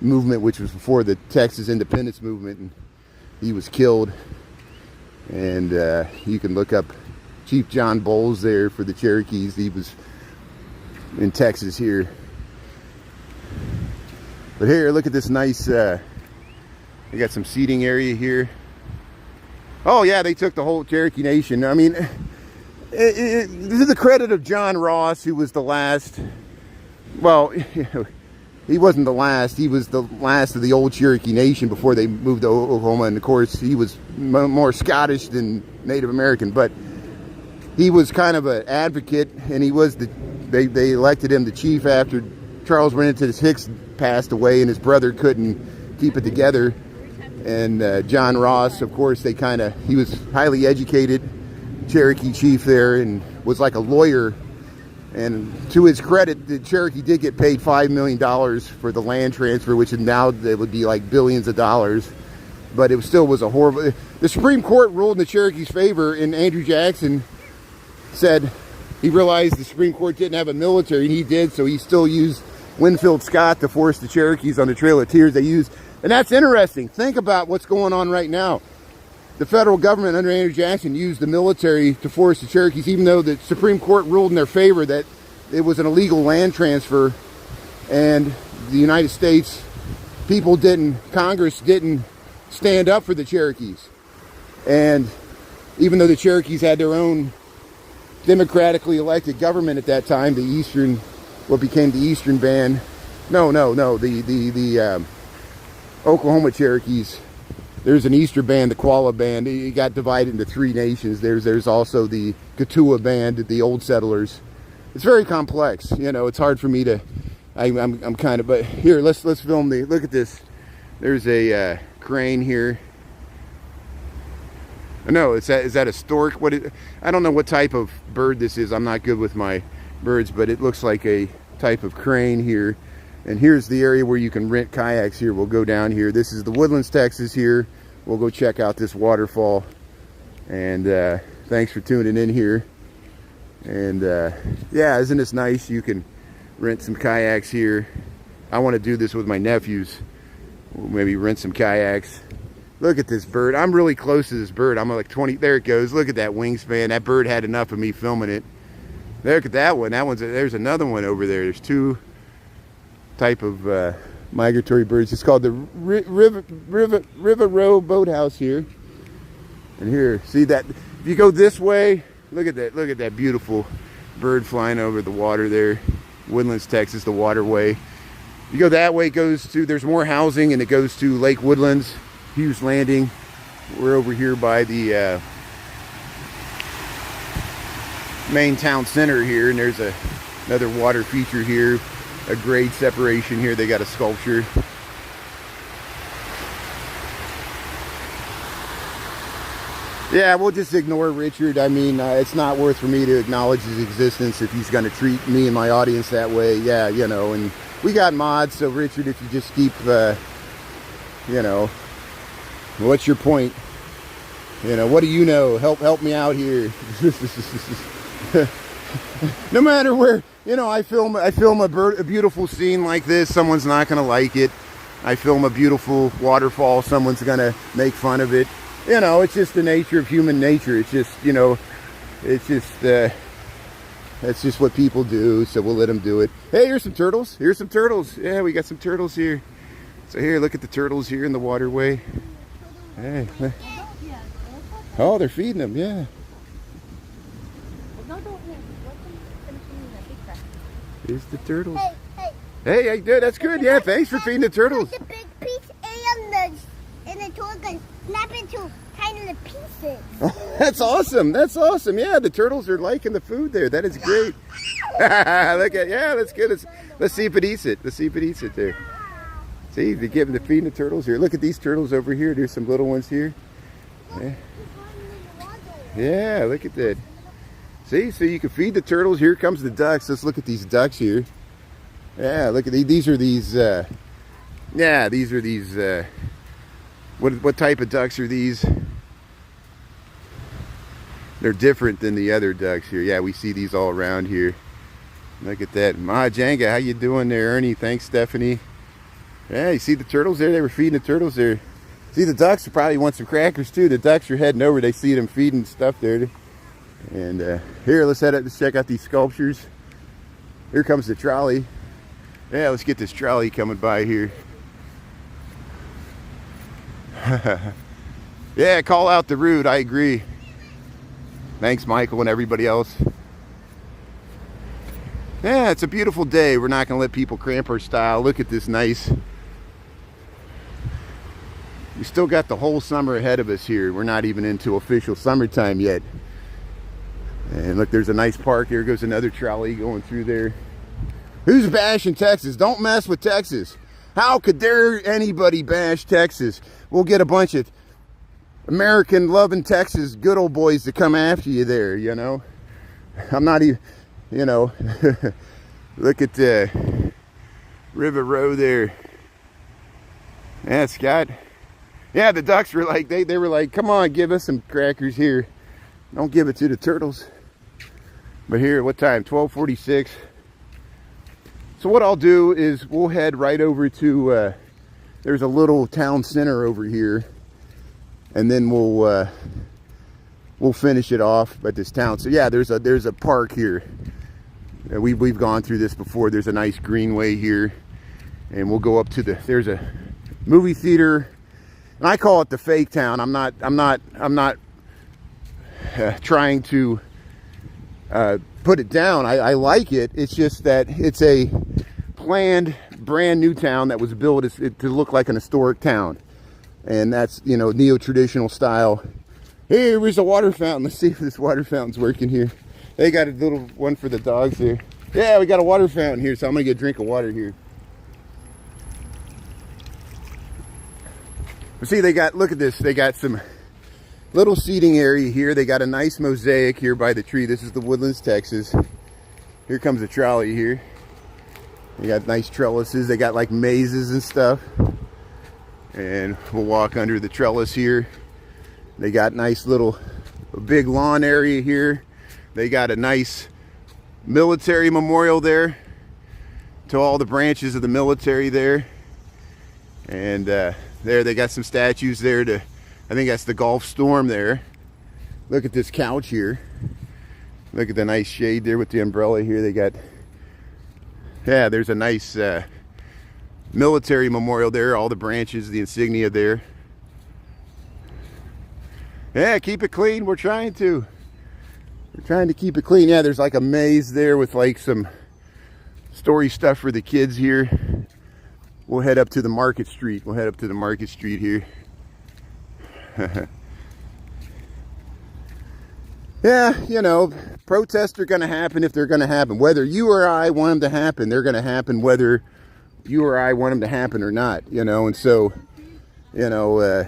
Speaker 1: movement, which was before the Texas independence movement. And he was killed. And you can look up Chief John Bowles there for the Cherokees. He was in Texas here. But here, look at this nice, they got some seating area here. Oh yeah, they took the whole Cherokee Nation. I mean, this is the credit of John Ross, who was the last, well, he wasn't the last, he was the last of the old Cherokee Nation before they moved to Oklahoma. And of course, he was more Scottish than Native American, but he was kind of an advocate, and he was they elected him the chief after Charles Renatus Hicks passed away and his brother couldn't keep it together. And John Ross, of course, he was highly educated Cherokee chief there and was like a lawyer. And to his credit, the Cherokee did get paid $5 million for the land transfer, which now it would be like billions of dollars. But it still was a horrible. The Supreme Court ruled in the Cherokee's favor, and Andrew Jackson said he realized the Supreme Court didn't have a military, and he did, so he still used Winfield Scott to force the Cherokees on the Trail of Tears. And that's interesting. Think about what's going on right now. The federal government under Andrew Jackson used the military to force the Cherokees, even though the Supreme Court ruled in their favor that it was an illegal land transfer, and the United States Congress didn't stand up for the Cherokees. And even though the Cherokees had their own democratically elected government at that time, what became the Eastern Band, the Oklahoma Cherokees, there's an Eastern Band, the Qualla Band. It got divided into three nations. There's also the Katuah Band, the Old Settlers. It's very complex. It's hard for me to. I'm kind of. But here, let's film look at this. There's a crane here. No, is that a stork? I don't know what type of bird this is. I'm not good with my birds, but it looks like a type of crane here. And here's the area where you can rent kayaks here. We'll go down here. This is the Woodlands, Texas here. We'll go check out this waterfall. And thanks for tuning in here. And yeah, isn't this nice? You can rent some kayaks here. I want to do this with my nephews. We'll maybe rent some kayaks. Look at this bird. I'm really close to this bird. I'm like 20. There it goes. Look at that wingspan. That bird had enough of me filming it. Look at that one. There's another one over there. There's two type of migratory birds. It's called the River Row Boathouse here. And here, see that? If you go this way, look at that. Look at that beautiful bird flying over the water there. Woodlands, Texas, the waterway. You go that way, there's more housing, and it goes to Lake Woodlands, Hughes Landing. We're over here by the main town center here, and there's another water feature here. A grade separation here. They got a sculpture. Yeah, we'll just ignore Richard. I mean, it's not worth for me to acknowledge his existence if he's going to treat me and my audience that way. Yeah, you know, and we got mods, so Richard, if you just keep, you know, what's your point? You know, what do you know? Help me out here. No matter where, you know, I film a beautiful scene like this, someone's not going to like it. I film a beautiful waterfall, someone's going to make fun of it. You know, it's just the nature of human nature. It's just, you know, it's just what people do, so we'll let them do it. Hey, here's some turtles. Here's some turtles. Yeah, we got some turtles here. So here, look at the turtles here in the waterway. Hey. Oh, they're feeding them, yeah. Here's the turtles. Hey, hey, that's good. Yeah, thanks for feeding the turtles.
Speaker 2: The big piece and the turtle can snap into tiny little pieces.
Speaker 1: Oh, that's awesome. That's awesome. Yeah, the turtles are liking the food there. That is great. Look at, yeah, that's good. Let's see if it eats it. Let's see if it eats it there. See, they're feeding the turtles here. Look at these turtles over here. There's some little ones here. Yeah. Yeah, look at that. See, so you can feed the turtles. Here comes the ducks. Let's look at these ducks here. Yeah, look at these are these. Yeah, these are these. What type of ducks are these? They're different than the other ducks here. Yeah, we see these all around here. Look at that. Mahajanga, how you doing there, Ernie? Thanks, Stephanie. Yeah, you see the turtles there? They were feeding the turtles there. See, the ducks probably want some crackers too. The ducks are heading over. They see them feeding stuff there. And here, let's check out these sculptures. Here comes the trolley. Yeah, let's get this trolley coming by here. Yeah, call out the rude. I agree. Thanks, Michael and everybody else. Yeah, it's a beautiful day. We're not going to let people cramp our style. Look at this nice. We still got the whole summer ahead of us here. We're not even into official summertime yet. And look, there's a nice park. Here goes another trolley going through there. Who's bashing Texas? Don't mess with Texas. How could anybody bash Texas? We'll get a bunch of American loving Texas good old boys to come after you there, you know. I'm not even, you know. Look at the River Row there. Yeah, Scott. Yeah, the ducks were like, they were like, come on, give us some crackers here. Don't give it to the turtles. But here, what time? 12:46. So what I'll do is we'll head right over to, there's a little town center over here. And then we'll finish it off at this town. So yeah, there's a park here. We've gone through this before. There's a nice greenway here. And we'll go up to there's a movie theater. And I call it the fake town. I'm not trying to put it down. I like it. It's just that it's a planned brand new town that was built to look like an historic town, and that's, you know, neo-traditional style. Hey, here's a water fountain. Let's see if this water fountain's working here. They got a little one for the dogs here. Yeah, we got a water fountain here, so I'm gonna get a drink of water here. See, they got, look at this, they got some little seating area here. They got a nice mosaic here by the tree. This is the Woodlands, Texas. Here comes a trolley here. They got nice trellises. They got like mazes and stuff. And we'll walk under the trellis here. They got nice little big lawn area here. They got a nice military memorial there to all the branches of the military there. And there they got some statues there to, I think that's the Gulf Storm there. Look at this couch here. Look at the nice shade there with the umbrella here. They got, yeah, there's a nice military memorial there. All the branches, the insignia there. Yeah, keep it clean. We're trying to keep it clean. Yeah, there's like a maze there with like some story stuff for the kids here. We'll head up to the Market Street. We'll head up to the Market Street here. Yeah, you know, protests are going to happen if they're going to happen. Whether you or I want them to happen, they're going to happen whether you or I want them to happen or not, you know. And so, you know,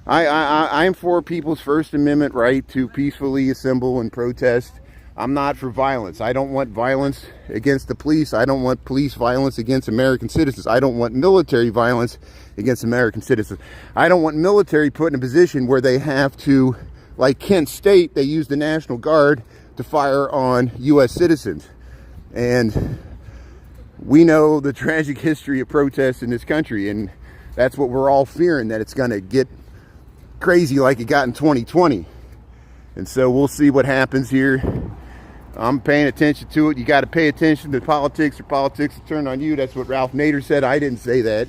Speaker 1: I'm for people's First Amendment right to peacefully assemble and protest. I'm not for violence. I don't want violence against the police. I don't want police violence against American citizens. I don't want military violence against American citizens. I don't want military put in a position where they have to, like Kent State, they use the National Guard to fire on U.S. citizens. And we know the tragic history of protests in this country, and that's what we're all fearing, that it's going to get crazy like it got in 2020. And so we'll see what happens here. I'm paying attention to it. You got to pay attention to politics, or politics will turn on you. That's what Ralph Nader said. I didn't say that.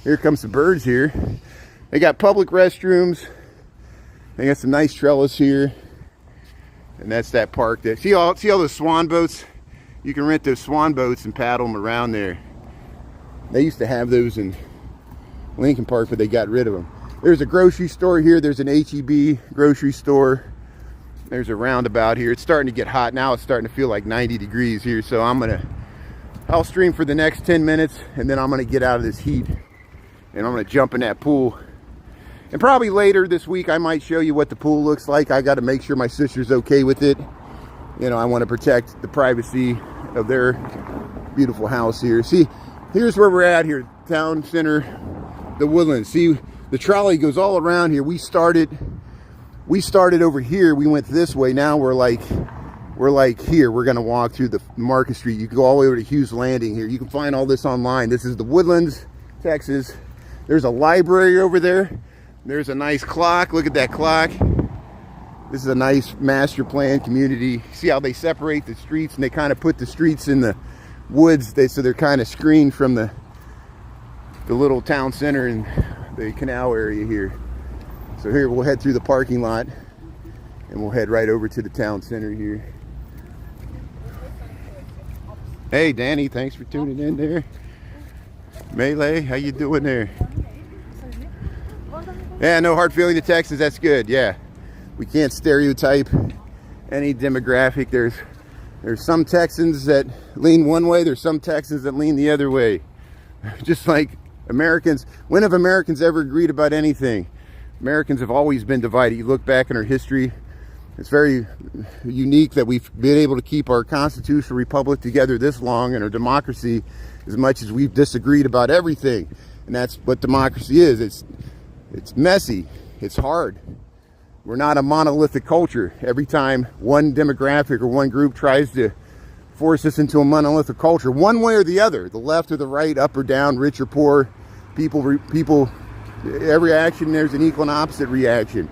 Speaker 1: Here comes the birds here. They got public restrooms. They got some nice trellis here. And that's that park there. See all those swan boats? You can rent those swan boats and paddle them around there. They used to have those in Lincoln Park, but they got rid of them. There's a grocery store here. There's an H-E-B grocery store. There's a roundabout here. It's starting to get hot now. It's starting to feel like 90 degrees here. So I'll stream for the next 10 minutes, and then I'm gonna get out of this heat, and I'm gonna jump in that pool. And probably later this week, I might show you what the pool looks like. I got to make sure my sister's okay with it. You know, I want to protect the privacy of their beautiful house here. See, here's where we're at here, town center, the Woodlands. See, the trolley goes all around here. We started over here. We went this way. Now we're like here. We're gonna walk through the Market Street. You can go all the way over to Hughes Landing here. You can find all this online. This is the Woodlands, Texas. There's a library over there. There's a nice clock. Look at that clock. This is a nice master plan community. See how they separate the streets, and they kind of put the streets in the woods. So they're kind of screened from the little town center and the canal area here. So here we'll head through the parking lot, and we'll head right over to the town center here. Hey Danny, thanks for tuning in there. Melee, how you doing there? Yeah, no hard feeling to Texas. That's good. Yeah, we can't stereotype any demographic. There's some Texans that lean one way. There's some Texans that lean the other way. Just like Americans. When have Americans ever agreed about anything? Americans have always been divided. You look back in our history, it's very unique that we've been able to keep our constitutional republic together this long, and our democracy, as much as we've disagreed about everything. And that's what democracy is. It's messy. It's hard. We're not a monolithic culture. Every time one demographic or one group tries to force us into a monolithic culture, one way or the other, the left or the right, up or down, rich or poor, people, every action, there's an equal and opposite reaction.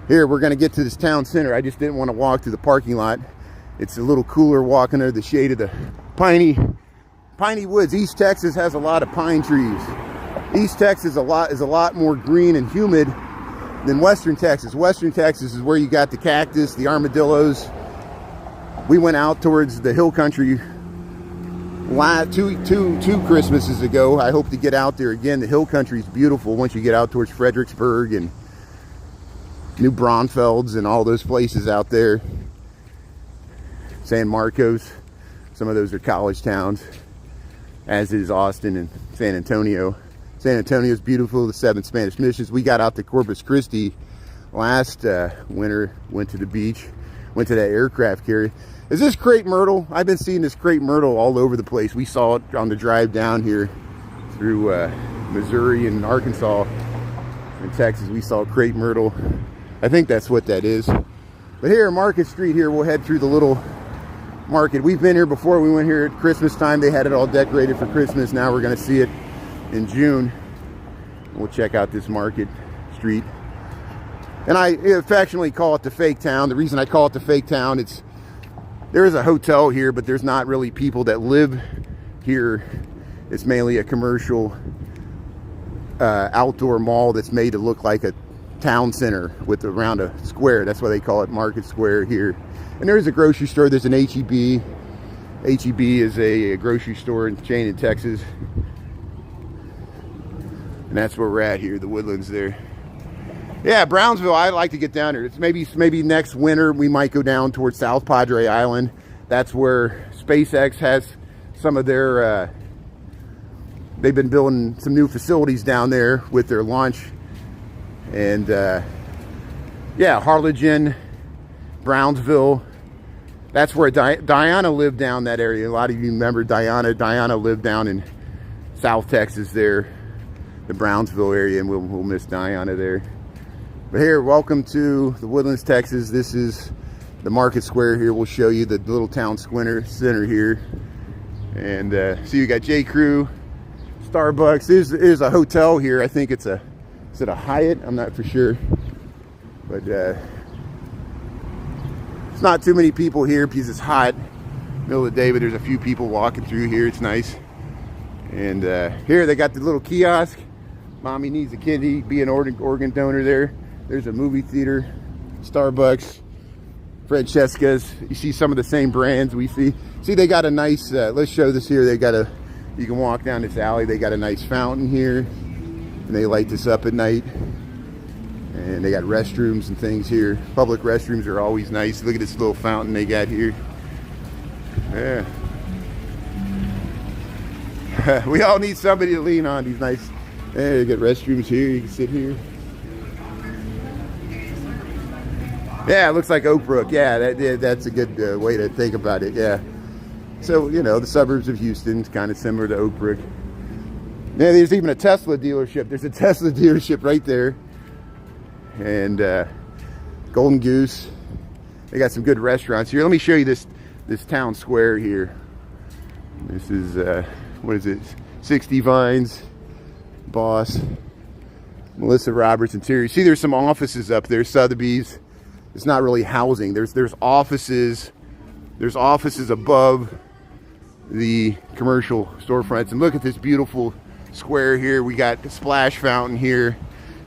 Speaker 1: Here, we're going to get to this town center. I just didn't want to walk through the parking lot. It's a little cooler walking under the shade of the piney woods. East Texas has a lot of pine trees. East Texas is a lot more green and humid than Western Texas. Western Texas is where you got the cactus, the armadillos. We went out towards the hill country two Christmases ago. I hope to get out there again. The hill country is beautiful once you get out towards Fredericksburg and New Braunfels and all those places out there. San Marcos, some of those are college towns, as is Austin and San Antonio. San Antonio is beautiful, the 7 Spanish missions. We got out to Corpus Christi last winter, went to the beach, went to that aircraft carrier. Is this crepe myrtle? I've been seeing this crepe myrtle all over the place. We saw it on the drive down here through Missouri and Arkansas and Texas. We saw crepe myrtle. I think that's what that is. But here, Market Street here, we'll head through the little market. We've been here before. We went here at Christmas time. They had it all decorated for Christmas. Now we're going to see it in June. We'll check out this Market Street. And I affectionately call it the fake town. The reason I call it the fake town, there is a hotel here, but there's not really people that live here. It's mainly a commercial outdoor mall that's made to look like a town center with around a square. That's why they call it Market Square here. And there's a grocery store. There's an H-E-B. H-E-B is a grocery store chain in Texas. And that's where we're at here, the Woodlands there. Yeah, Brownsville, I'd like to get down there. It's maybe next winter we might go down towards South Padre Island. That's where SpaceX has some of their, they've been building some new facilities down there with their launch And yeah, Harlingen, Brownsville. That's where Diana lived down that area. A lot of you remember Diana. Diana lived down in South Texas there, the Brownsville area, and we'll miss Diana there. But here, welcome to the Woodlands, Texas. This is the market square here. We'll show you the little town center here. And so you got J. Crew, Starbucks. There's a hotel here. I think it's a, is it a Hyatt? I'm not for sure. But it's not too many people here because it's hot. Middle of the day, but there's a few people walking through here. It's nice. And here they got the little kiosk. Mommy needs a kidney, be an organ donor there. There's a movie theater, Starbucks, Francesca's. You see some of the same brands we see. See, they got a nice, let's show this here. They got a, you can walk down this alley. They got a nice fountain here. And they light this up at night. And they got restrooms and things here. Public restrooms are always nice. Look at this little fountain they got here. Yeah. We all need somebody to lean on. These nice, there you got restrooms here. You can sit here. Yeah, it looks like Oak Brook. Yeah, that's a good way to think about it. Yeah. So, you know, the suburbs of Houston is kind of similar to Oak Brook. Yeah, there's even a Tesla dealership. There's a Tesla dealership right there. And Golden Goose. They got some good restaurants here. Let me show you this town square here. This is, what is it? 60 Vines, Boss, Melissa Roberts Interior. See, there's some offices up there, Sotheby's. It's not really housing. There's offices. There's offices above the commercial storefronts. And look at this beautiful square here. We got the splash fountain here.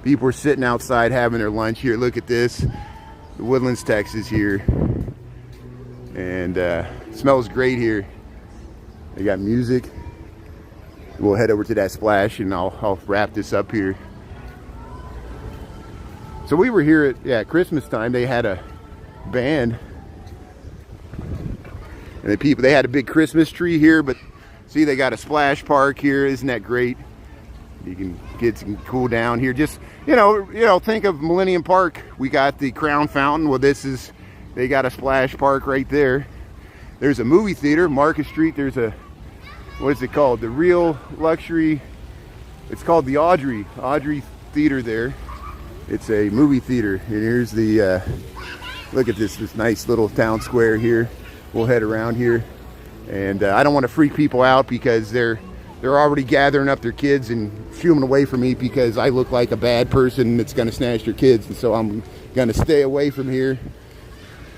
Speaker 1: People are sitting outside having their lunch here. Look at this. The Woodlands, Texas here. And it smells great here. They got music. We'll head over to that splash and I'll wrap this up here. So we were here at Christmas time. They had a band. And they had a big Christmas tree here, but see, they got a splash park here. Isn't that great? Kids can cool down here. Just, you know, think of Millennium Park. We got the Crown Fountain. Well, they got a splash park right there. There's a movie theater, Market Street. There's a, what is it called? The Real Luxury. It's called the Audrey Theater there. It's a movie theater. And here's the, look at this nice little town square here. We'll head around here. And I don't want to freak people out because they're already gathering up their kids and shooing them away from me because I look like a bad person that's going to snatch their kids. And so I'm going to stay away from here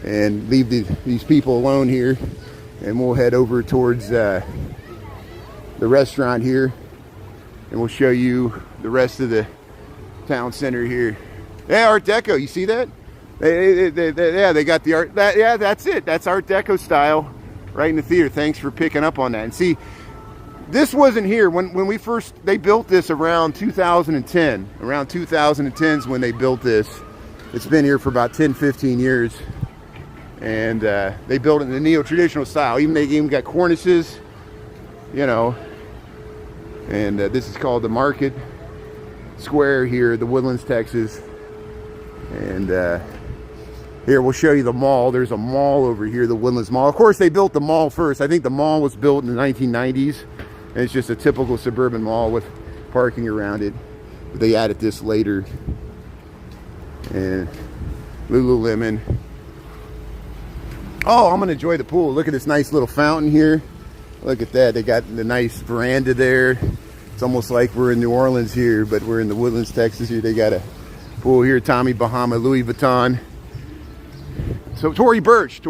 Speaker 1: and leave these people alone here. And we'll head over towards the restaurant here. And we'll show you the rest of the town center here. Yeah, Art Deco. You see that? Yeah, they got the art. Yeah, that's it. That's Art Deco style right in the theater. Thanks for picking up on that. And see, this wasn't here when we first, they built this around 2010. Around 2010 is when they built this. It's been here for about 10-15 years. And they built it in the neo-traditional style. They even got cornices, you know. And this is called the Market Square here, the Woodlands, Texas. And here we'll show you the mall. There's a mall over here, the Woodlands Mall. Of course, they built the mall first. I think the mall was built in the 1990s. And it's just a typical suburban mall with parking around it. But they added this later. And Lululemon. Oh, I'm gonna enjoy the pool. Look at this nice little fountain here. Look at that. They got the nice veranda there. It's almost like we're in New Orleans here, but we're in the Woodlands, Texas here. They got a pool here, Tommy Bahama, Louis Vuitton. So Tory Burch,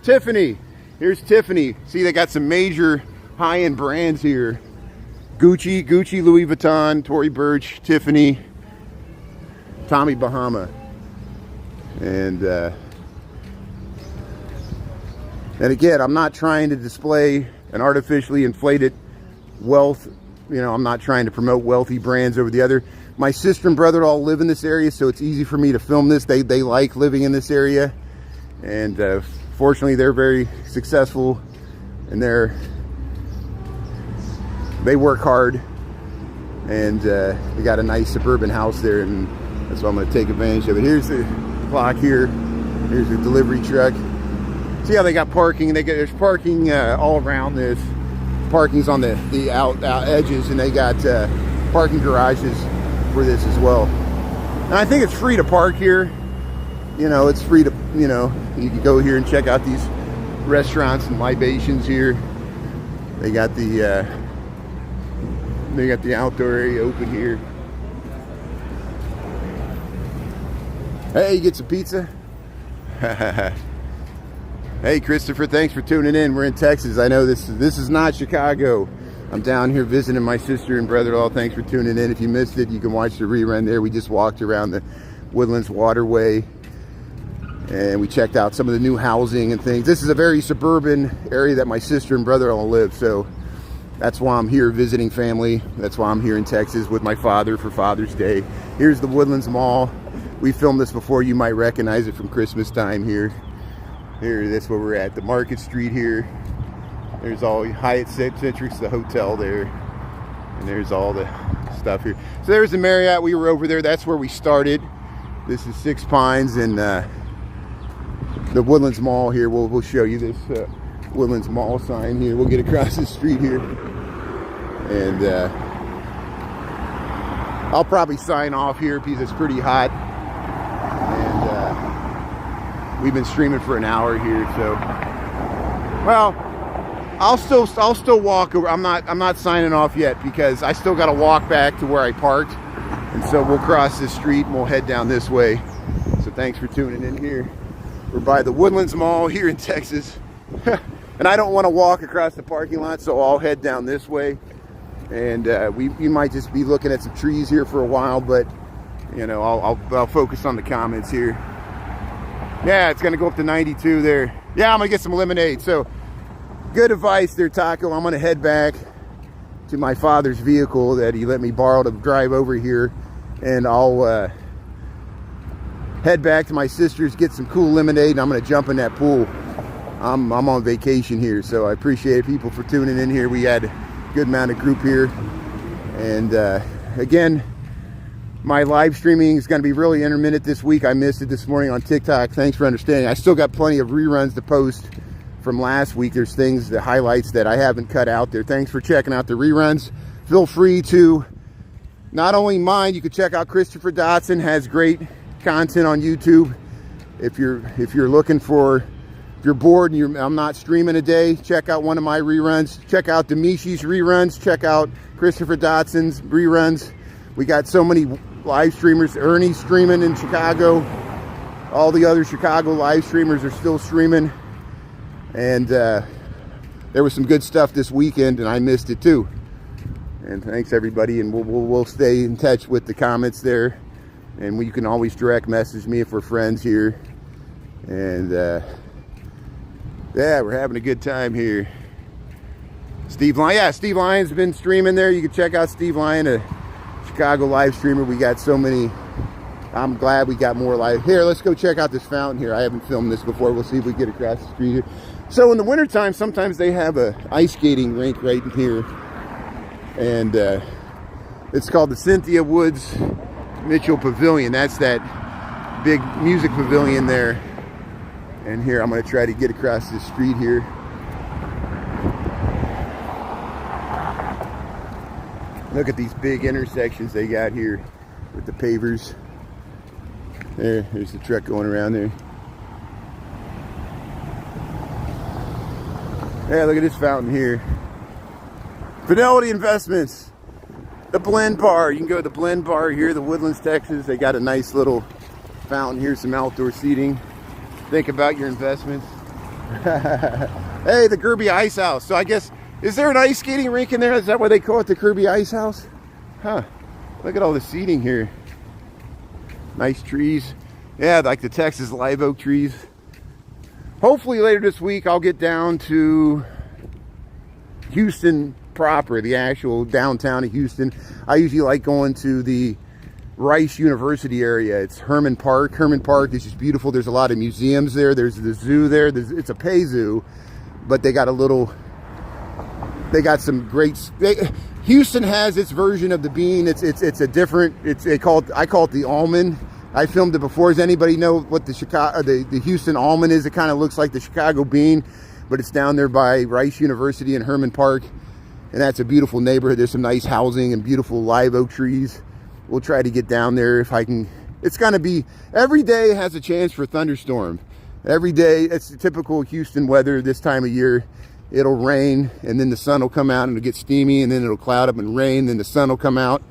Speaker 1: Tiffany. Here's Tiffany. See, they got some major high-end brands here. Gucci, Louis Vuitton, Tory Burch, Tiffany, Tommy Bahama. And again, I'm not trying to display an artificially inflated wealth. You know, I'm not trying to promote wealthy brands over the other. My sister and brother all live in this area, so it's easy for me to film this. They like living in this area. And fortunately, they're very successful. And they work hard. And they got a nice suburban house there. And That's why I'm going to take advantage of it. Here's the clock here. Here's the delivery truck. See how they got parking? There's parking all around this. Parking's on the out edges, and they got parking garages for this as well. And I think it's free to park here. You know, it's free to, you know, you can go here and check out these restaurants and libations here. They got the outdoor area open here. Hey, you get some pizza? Hey, Christopher, thanks for tuning in. We're in Texas. I know this is not Chicago. I'm down here visiting my sister and brother-in-law. Thanks for tuning in. If you missed it, you can watch the rerun there. We just walked around the Woodlands waterway, and we checked out some of the new housing and things. This is a very suburban area that my sister and brother-in-law live, so that's why I'm here visiting family. That's why I'm here in Texas with my father for Father's Day. Here's the Woodlands Mall. We filmed this before. You might recognize it from Christmas time here. Here, that's where we're at, the Market Street here. There's all Hyatt Centric's, the hotel there. And there's all the stuff here. So there's the Marriott. We were over there. That's where we started. This is Six Pines and the Woodlands Mall here. We'll show you this Woodlands Mall sign here. We'll get across the street here. And I'll probably sign off here because it's pretty hot. We've been streaming for an hour here, so well, I'll still walk over. I'm not signing off yet because I still got to walk back to where I parked, and so we'll cross this street and we'll head down this way. So thanks for tuning in here. We're by the Woodlands Mall here in Texas, and I don't want to walk across the parking lot, so I'll head down this way. And we might just be looking at some trees here for a while, but you know, I'll focus on the comments here. Yeah, it's gonna go up to 92 there. Yeah, I'm gonna get some lemonade. So good advice there, Taco. I'm gonna head back to my father's vehicle that he let me borrow to drive over here, and I'll head back to my sister's, get some cool lemonade, and I'm gonna jump in that pool. I'm on vacation here, so I appreciate people for tuning in here. We had a good amount of group here, and again, my live streaming is going to be really intermittent this week. I missed it this morning on TikTok. Thanks for understanding. I still got plenty of reruns to post from last week. There's things, the highlights that I haven't cut out there. Thanks for checking out the reruns. Feel free to not only mine, you can check out Christopher Dotson, has great content on YouTube. If you're looking for, if you're bored and I'm not streaming a day, check out one of my reruns. Check out Demishi's reruns. Check out Christopher Dotson's reruns. We got so many live streamers. Ernie's streaming in Chicago. All the other Chicago live streamers are still streaming. And there was some good stuff this weekend, and I missed it too. And thanks everybody, and we'll stay in touch with the comments there. And you can always direct message me if we're friends here. And yeah, we're having a good time here. Steve Lyon, yeah, Steve Lyon's been streaming there. You can check out Steve Lyon, a Chicago live streamer. We got so many. I'm glad we got more live. Here, let's go check out this fountain here. I haven't filmed this before. We'll see if we get across the street here. So in the wintertime, sometimes they have a ice skating rink right in here. And it's called the Cynthia Woods Mitchell Pavilion. That's that big music pavilion there. And here, I'm going to try to get across this street here. Look at these big intersections they got here with the pavers. There's the truck going around there. Yeah, look at this fountain here. Fidelity Investments, the Blend Bar. You can go to the Blend Bar here, the Woodlands, Texas. They got a nice little fountain here, some outdoor seating. Think about your investments. Hey, the Kirby Ice House. So I guess, is there an ice skating rink in there? Is that what they call it, the Kirby Ice House? Huh. Look at all the seating here. Nice trees. Yeah, like the Texas live oak trees. Hopefully later this week I'll get down to Houston proper, the actual downtown of Houston. I usually like going to the Rice University area. It's Herman Park. Herman Park is just beautiful. There's a lot of museums there. There's the zoo there. It's a pay zoo, but they got a little They got some great. Houston has its version of the bean. It's a different. I call it the almond. I filmed it before. Does anybody know what the Houston almond is? It kind of looks like the Chicago bean, but it's down there by Rice University in Herman Park, and that's a beautiful neighborhood. There's some nice housing and beautiful live oak trees. We'll try to get down there if I can. It's gonna be, every day has a chance for a thunderstorm. Every day, it's typical Houston weather this time of year. It'll rain, and then the sun will come out, and it'll get steamy, and then it'll cloud up and rain, then the sun will come out.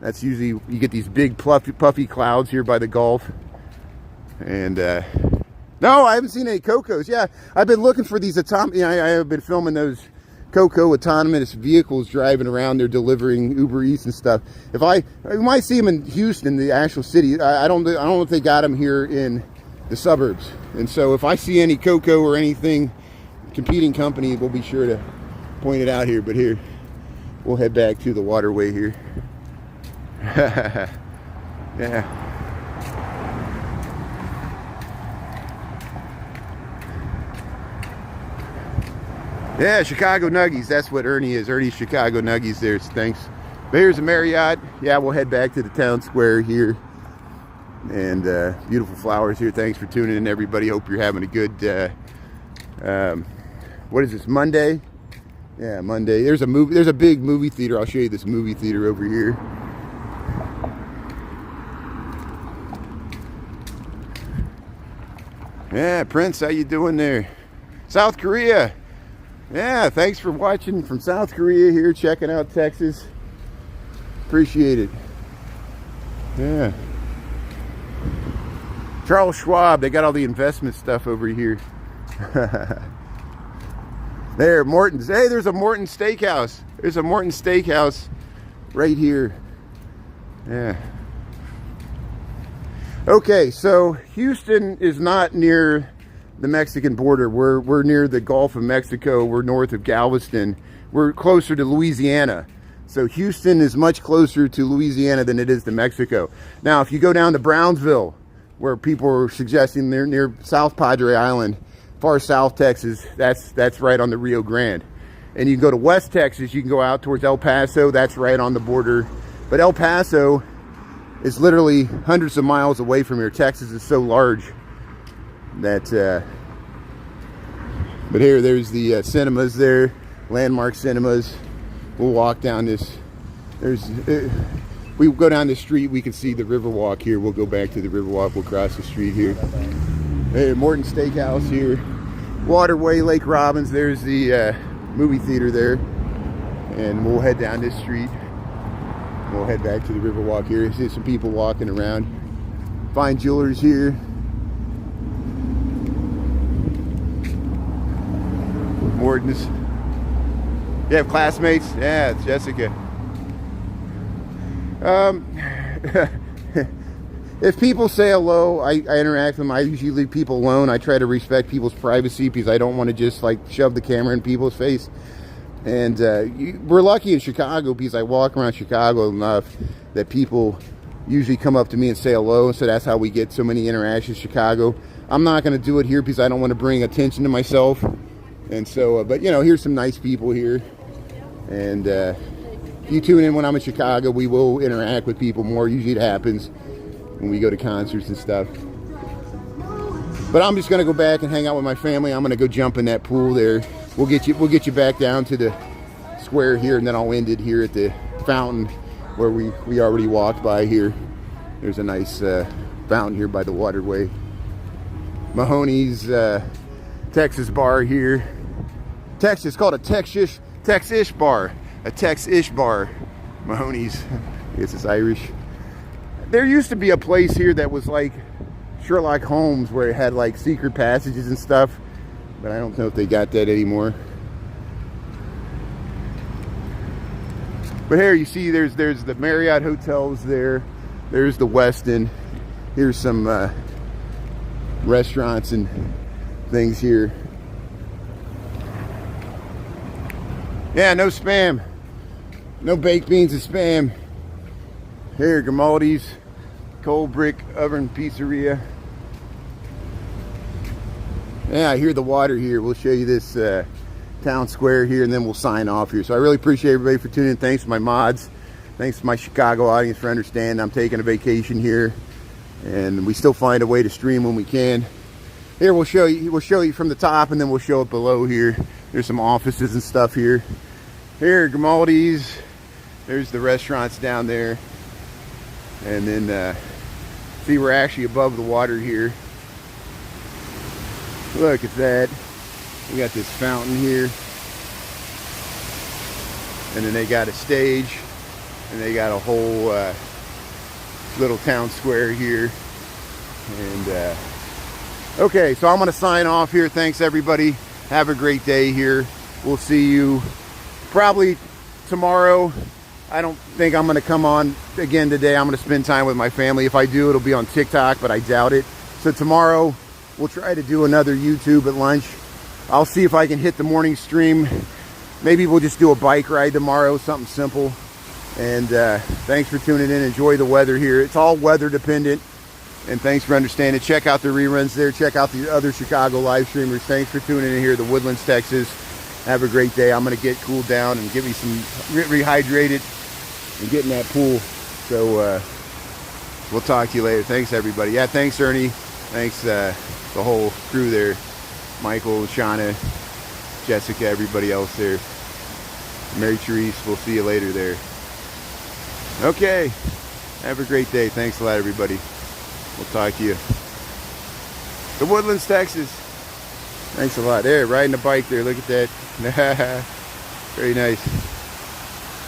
Speaker 1: That's usually, you get these big puffy clouds here by the Gulf. And no, I haven't seen any Cocos. Yeah, I've been looking for these I have been filming those Coco autonomous vehicles driving around. They're delivering Uber Eats and stuff. You might see them in Houston, the actual city. I don't know if they got them here in the suburbs. And so if I see any Coco or anything competing company, we'll be sure to point it out here. But here, we'll head back to the waterway here. Yeah. Yeah, Chicago Nuggies. That's what Ernie is. Ernie's Chicago Nuggies there. Thanks. But here's a Marriott. Yeah, we'll head back to the town square here. And beautiful flowers here. Thanks for tuning in, everybody. Hope you're having a good what is this, Monday? Yeah, Monday. There's a big movie theater. I'll show you this movie theater over here. Yeah, Prince, how you doing there? South Korea. Yeah, thanks for watching from South Korea here, checking out Texas. Appreciate it. Yeah. Charles Schwab, they got all the investment stuff over here. There, Morton's. Hey, there's a Morton Steakhouse. There's a Morton Steakhouse right here. Yeah. Okay, so Houston is not near the Mexican border. We're near the Gulf of Mexico. We're north of Galveston. We're closer to Louisiana. So Houston is much closer to Louisiana than it is to Mexico. Now, if you go down to Brownsville, where people are suggesting they're near South Padre Island, far south Texas, that's right on the Rio Grande. And you can go to West Texas, you can go out towards El Paso, that's right on the border. But El Paso is literally hundreds of miles away from here. Texas is so large that, but here, there's the cinemas there, Landmark Cinemas. We'll walk down this, we go down the street, we can see the Riverwalk here. We'll go back to the Riverwalk, we'll cross the street here. Hey, Morton Steakhouse here. Waterway, Lake Robbins, there's the movie theater there. And we'll head down this street. We'll head back to the Riverwalk here. See some people walking around. Fine jewelers here. Morton's. You have classmates? Yeah, it's Jessica. If people say hello, I interact with them. I usually leave people alone. I try to respect people's privacy because I don't want to just like shove the camera in people's face. And we're lucky in Chicago because I walk around Chicago enough that people usually come up to me and say hello. So that's how we get so many interactions in Chicago. I'm not going to do it here because I don't want to bring attention to myself. And so, but you know, here's some nice people here. And if you tune in when I'm in Chicago, we will interact with people more. Usually it happens when we go to concerts and stuff. But I'm just going to go back and hang out with my family. I'm going to go jump in that pool there. We'll get you back down to the square here, and then I'll end it here at the fountain where we already walked by here. There's a nice fountain here by the waterway. Mahoney's Texas bar here. Texas, it's called a Tex-ish bar. A Tex-ish bar. Mahoney's. I guess it's Irish. There used to be a place here that was like Sherlock Holmes where it had like secret passages and stuff, but I don't know if they got that anymore. But here you see there's the Marriott hotels there. There's the Westin. Here's some restaurants and things here. Yeah, no spam. No baked beans and spam. Here, Grimaldi's Cold Brick Oven Pizzeria. Yeah, I hear the water here. We'll show you this town square here, and then we'll sign off here. So I really appreciate everybody for tuning in. Thanks to my mods. Thanks to my Chicago audience for understanding I'm taking a vacation here, and we still find a way to stream when we can. Here we'll show you from the top, and then we'll show it below here. There's some offices and stuff here. Here, Grimaldi's. There's the restaurants down there. And then see, we're actually above the water here. Look at that. We got this fountain here. And then they got a stage. And they got a whole little town square here. And okay, so I'm going to sign off here. Thanks, everybody. Have a great day here. We'll see you probably tomorrow. I don't think I'm going to come on again today. I'm going to spend time with my family. If I do, it'll be on TikTok, but I doubt it. So tomorrow, we'll try to do another YouTube at lunch. I'll see if I can hit the morning stream. Maybe we'll just do a bike ride tomorrow, something simple. And thanks for tuning in. Enjoy the weather here. It's all weather dependent. And thanks for understanding. Check out the reruns there. Check out the other Chicago live streamers. Thanks for tuning in here to Woodlands, Texas. Have a great day. I'm going to get cooled down and get me some rehydrated and get in that pool. So we'll talk to you later. Thanks, everybody. Yeah, thanks, Ernie. Thanks, the whole crew there. Michael, Shauna, Jessica, everybody else there. Mary Therese, we'll see you later there. Okay. Have a great day. Thanks a lot, everybody. We'll talk to you. The Woodlands, Texas. Thanks a lot. There, riding a bike there. Look at that. Very nice.